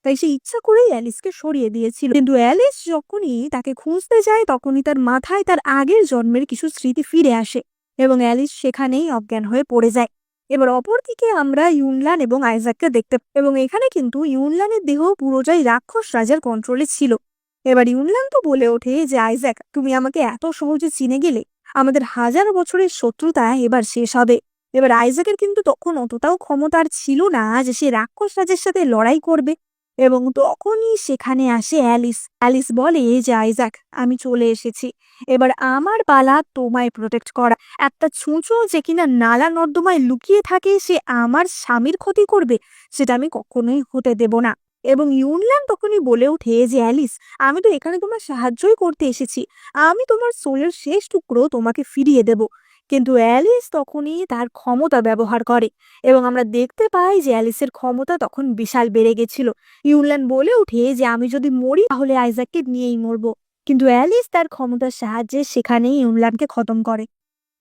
তাই সে ইচ্ছা করেই অ্যালিসকে সরিয়ে দিয়েছিল। কিন্তু অ্যালিস যখনই তাকে খুঁজতে যায় তখনই তার মাথায় তার আগের জন্মের কিছু স্মৃতি ফিরে আসে এবং অ্যালিস সেখানেই অজ্ঞান হয়ে পড়ে যায়। এবার অপরদিকে আমরা ইউনল্যান্ড এবং আইজ্যাককে দেখতে এবং এখানে কিন্তু ইউনল্যান্ডের দেহ পুরোটাই রাক্ষস রাজার কন্ট্রোলে ছিল। এবার ইউনল্যান্ড তো বলে ওঠে যে আইজ্যাক, তুমি আমাকে এত সহজে চিনে গেলে, আমাদের 1000 বছরের শত্রুতা এবার শেষ হবে। এবার আইজ্যাকের কিন্তু তখন অতটাও ক্ষমতার ছিল না যে সে রাক্ষস রাজের সাথে লড়াই করবে এবং তখনই সেখানে আসে অ্যালিস। অ্যালিস বলে যে আইজ্যাক, আমি চলে এসেছি, এবার আমার পালা তোমায় প্রোটেক্ট করা। একটা ছুঁচো যে কিনা নালা নর্দমায় লুকিয়ে থাকে সে আমার স্বামীর ক্ষতি করবে, সেটা আমি কখনোই হতে দেব না। এবং ইউনল্যান্ড তখনই বলে ওঠে যে অ্যালিস, আমি তো এখানে তোমার সাহায্যই করতে এসেছি, আমি তোমার সোলের শেষ টুকরো তোমাকে ফিরিয়ে দেব। কিন্তু অ্যালিস তখনই তার ক্ষমতা ব্যবহার করে এবং আমরা দেখতে পাই যে অ্যালিসের ক্ষমতা তখন বিশাল বেড়ে গেছিল। ইউনল্যান্ড বলে ওঠে যে আমি যদি মরি তাহলে আইজ্যাককে নিয়েই মরবো, কিন্তু অ্যালিস তার ক্ষমতার সাহায্যে সেখানেই ইউনল্যান্ডকে খতম করে।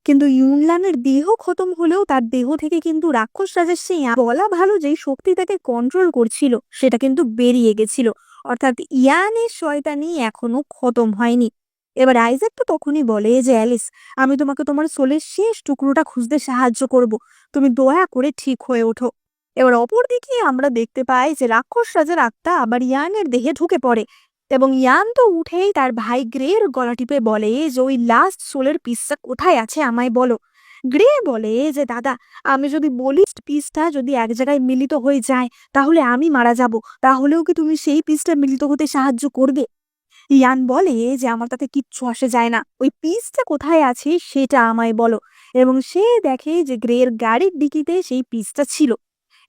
কিন্তু ইউনল্যান্ডের দেহ খতম হলেও তার দেহ থেকে কিন্তু রাক্ষস রাজের সেই বলা ভালো যে শক্তি তাকে কন্ট্রোল করছিল সেটা কিন্তু বেরিয়ে গেছিল, অর্থাৎ ইয়ানের শয়তানি এখনো খতম হয়নি। এবার আইজ্যাক তো তখনই বলে যে অ্যালিস, আমি তোমাকে তোমার সোলের শেষ টুকরোটা খুঁজতে সাহায্য করব, তুমি দয়া করে ঠিক হয়ে ওঠো। এবার অপরদিকে আমরা দেখতে পাই যে রাক্ষস রাজার আত্মা আবার ইয়ানের দেহে ঢুকে পড়ে এবং ইয়ান তো উঠেই তার ভাই গ্রের গলা টিপে বলে যে ওই লাস্ট সোলের পিসটা কোথায় আছে আমায় বলো। গ্রে বলে যে দাদা, আমি যদি বলি পিসটা যদি এক জায়গায় মিলিত হয়ে যায় তাহলে আমি মারা যাব, তাহলেও কি তুমি সেই পিসটা মিলিত হতে সাহায্য করবে? ইয়ান বলে যে আমার তাতে কিচ্ছু আসে যায় না, ওই পিসটা কোথায় আছে সেটা আমায় বলো। এবং সে দেখে যে গ্রের গাড়ির ডিকিতে সেই পিসটা ছিল।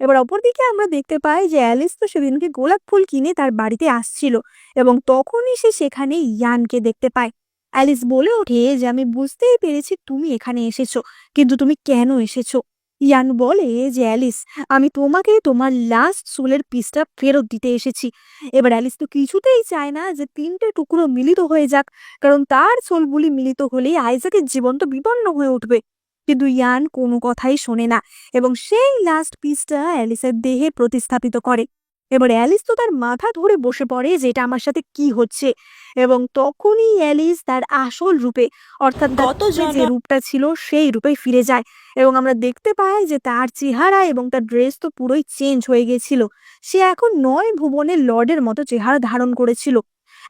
এবার অপরদিকে আমরা দেখতে পাই যে অ্যালিস তো সেদিনকে গোলাপ ফুল কিনে তার বাড়িতে আসছিল এবং তখনই সে সেখানে ইয়ানকে দেখতে পায়। অ্যালিস বলে ওঠে যে আমি বুঝতেই পেরেছি তুমি এখানে এসেছো, কিন্তু তুমি কেন এসেছো? ইয়ান বলে যে অ্যালিস, আমি তোমাকে তোমার লাস্ট সোলের পিসটা ফেরত দিতে এসেছি। এবার অ্যালিস তো কিছুতেই চায় না যে 3টে টুকরো মিলিত হয়ে যাক, কারণ তার সোলগুলি মিলিত হলেই আইজ্যাকের জীবন তো বিপন্ন হয়ে উঠবে। কিন্তু ইয়ান কোনো কথাই শোনে না এবং সেই লাস্ট পিসটা অ্যালিসের দেহে প্রতিস্থাপিত করে। এবার অ্যালিস তো তার মাথা ধরে বসে পড়ে যে এটা আমার সাথে কি হচ্ছে এবং তখনই অ্যালিস তার আসল রূপে অর্থাৎ যে রূপটা ছিল সেই রূপে ফিরে যায় এবং আমরা দেখতে পাই যে তার চেহারা এবং তার ড্রেস তো পুরোই চেঞ্জ হয়ে গেছিল। সে এখন 9 ভুবনের লর্ডের মতো চেহারা ধারণ করেছিল।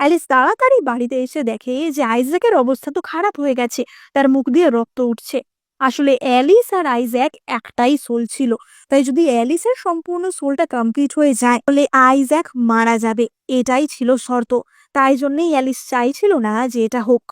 অ্যালিস তাড়াতাড়ি বাড়িতে এসে দেখে যে আইজ্যাকের অবস্থা তো খারাপ হয়ে গেছে, তার মুখ দিয়ে রক্ত উঠছে। আসলে অ্যালিস আর আইজ্যাক একটাই সোল ছিল, তাই যদি অ্যালিসের সম্পূর্ণ সোলটা কমপ্লিট হয়ে যায় তাহলে আইজ্যাক মারা যাবে, এটাই ছিল শর্ত। তাই জন্যই অ্যালিস চাইছিল না যে এটা হোক।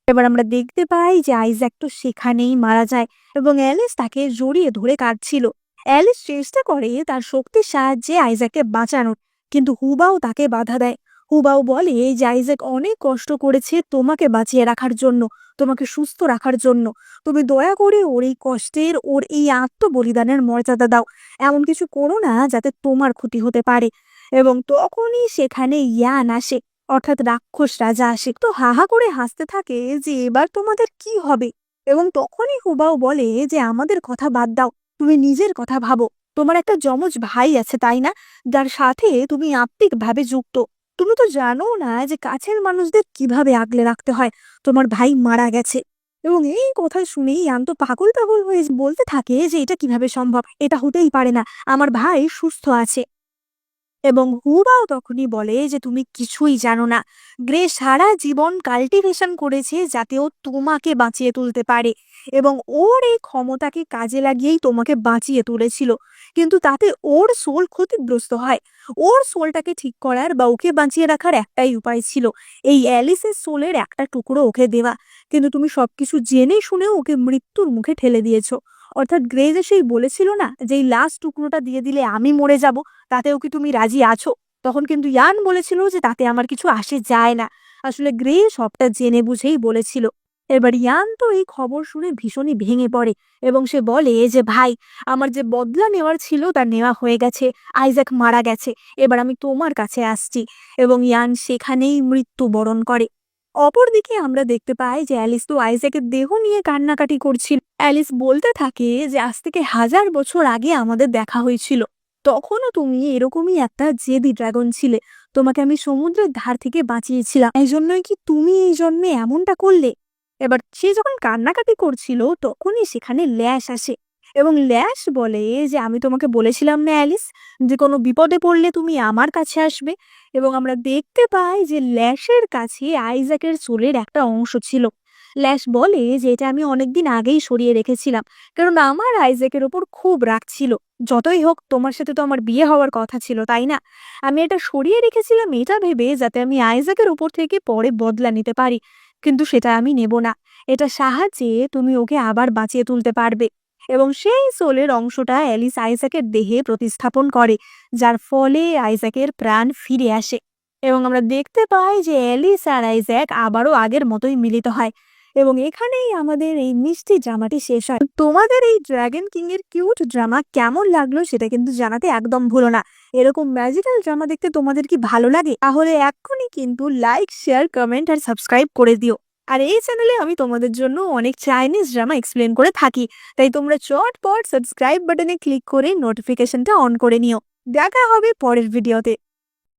এবার আমরা দেখতে পাই যে আইজ্যাক তো সেখানেই মারা যায় এবং অ্যালিস তাকে জড়িয়ে ধরে কাঁদছিল। অ্যালিস চেষ্টা করে তার শক্তির সাহায্যে আইজ্যাককে বাঁচানোর, কিন্তু হুবাও তাকে বাধা দেয়। হুবাও বলে যে আইজ্যাক অনেক কষ্ট করেছে তোমাকে বাঁচিয়ে রাখার জন্য, তোমাকে সুস্থ রাখার জন্য। তুমি দয়া করে ওর এই কষ্টের, ওর এই আত্মবলিদানের মর্যাদা দাও। এমন কিছু করো না যাতে তোমার ক্ষতি হতে পারে। এবং তখনই সেখানে ইয়ান আসে, অর্থাৎ রাক্ষস রাজা আসে। তো হাহা করে হাসতে থাকে যে এবার তোমাদের কি হবে। এবং তখনই হুবাও বলে যে আমাদের কথা বাদ দাও, তুমি নিজের কথা ভাবো। তোমার একটা যমজ ভাই আছে তাই না, যার সাথে তুমি আত্মিকভাবে যুক্ত। তুমি তো জানো না যে কাছের মানুষদের কিভাবে আগলে রাখতে হয়। তোমার ভাই মারা গেছে। এবং এই কথা শুনেই ইয়ান তো পাগল পাগল হয়ে বলতে থাকে যে এটা কিভাবে সম্ভব, এটা হতেই পারে না, আমার ভাই সুস্থ আছে। এবং হুবাও তখনই বলে যে তুমি কিছুই জানো না। গ্রে সারা জীবন কাল্টিভেশন করেছে যাতে ও তোমাকে বাঁচিয়ে তুলতে পারে, এবং ওর এই ক্ষমতাকে কাজে লাগিয়েই তোমাকে বাঁচিয়ে তুলেছিল। কিন্তু তাতে ওর সোল ক্ষতিগ্রস্ত হয়। ওর সোলটাকে ঠিক করার বা ওকে বাঁচিয়ে রাখার একটাই উপায় ছিল, এই অ্যালিসের সোলের একটা টুকরো ওকে দেওয়া। কিন্তু তুমি সবকিছু জেনে শুনেও ওকে মৃত্যুর মুখে ঠেলে দিয়েছো। অর্থাৎ গ্রে যে সেই বলেছিল না যে এই লাস্ট টুকরোটা দিয়ে দিলে আমি মরে যাব, তাতেও কি তুমি রাজি আছো? তখন কিন্তু ইয়ান বলেছিল যে তাতে আমার কিছু আসে যায় না। আসলে গ্রে সবটা জেনে বুঝেই বলেছিল। এবার ইয়ান তো এই খবর শুনে ভীষণই ভেঙে পড়ে এবং সে বলে যে ভাই, আমার যে বদলা নেওয়ার ছিল তা নেওয়া হয়ে গেছে। আইজ্যাক মারা গেছে, এবার আমি তোমার কাছে আসছি। এবং ইয়ান সেখানেই মৃত্যুবরণ করে। অপরদিকে আমরা দেখতে পাই যে অ্যালিস তো আইজ্যাকের দেহ নিয়ে কান্নাকাটি করছিল। অ্যালিস বলতে থাকে যে আজ থেকে 1000 বছর আগে আমাদের দেখা হয়েছিল, তখনও তুমি এরকমই একটা জেদি ড্রাগন ছিলে। তোমাকে আমি সমুদ্রের ধার থেকে বাঁচিয়েছিলাম, এই জন্যই কি তুমি এই জন্মে এমনটা করলে? এবার সে যখন কান্নাকাটি করছিল তখনই সেখানে ল্যাশ আসে এবং ল্যাশ বলে যে আমি তোমাকে বলেছিলাম না অ্যালিস, যে কোনো বিপদে পড়লে তুমি আমার কাছে আসবে। এবং আমরা দেখতে পাই যে ল্যাশের কাছে আইজ্যাকের চুলের একটা অংশ ছিল। ল্যাশ বলে যে এটা আমি অনেকদিন আগেই সরিয়ে রেখেছিলাম, কারণ আমার আইজ্যাকের ওপর খুব রাগ ছিল। যতই হোক তোমার সাথে তো আমার বিয়ে হওয়ার কথা ছিল তাই না? আমি এটা সরিয়ে রেখেছিলাম এটা ভেবে যাতে আমি আইজ্যাকের উপর থেকে পরে বদলা নিতে পারি, কিন্তু সেটা আমি নেব না। এটা সাহায্যে তুমি ওকে আবার বাঁচিয়ে তুলতে পারবে। এবং সেই সোলের অংশটা অ্যালিস আইজ্যাকের দেহে প্রতিস্থাপন করে, যার ফলে আইজ্যাকের প্রাণ ফিরে আসে। এবং আমরা দেখতে পাই যে অ্যালিস আর আইজ্যাক আবারও আগের মতোই মিলিত হয়। এবং এখানেই আমাদের এই মিষ্টি ড্রামাটি শেষ হয়। তোমাদের এই ড্রাগন কিং এর কিউট ড্রামা কেমন লাগলো সেটা কিন্তু জানাতে একদম ভুলো না। এরকম ম্যাজিক্যাল ড্রামা দেখতে তোমাদের কি ভালো লাগে? তাহলে এক্ষুনি কিন্তু লাইক, শেয়ার, কমেন্ট আর সাবস্ক্রাইব করে দিও। আর এই চ্যানেলে আমি তোমাদের জন্য অনেক চাইনিজ ড্রামা এক্সপ্লেন করে থাকি, তাই তোমরা চটপট সাবস্ক্রাইব বাটনে ক্লিক করে নোটিফিকেশনটা অন করে নিও। দেখা হবে পরের ভিডিওতে।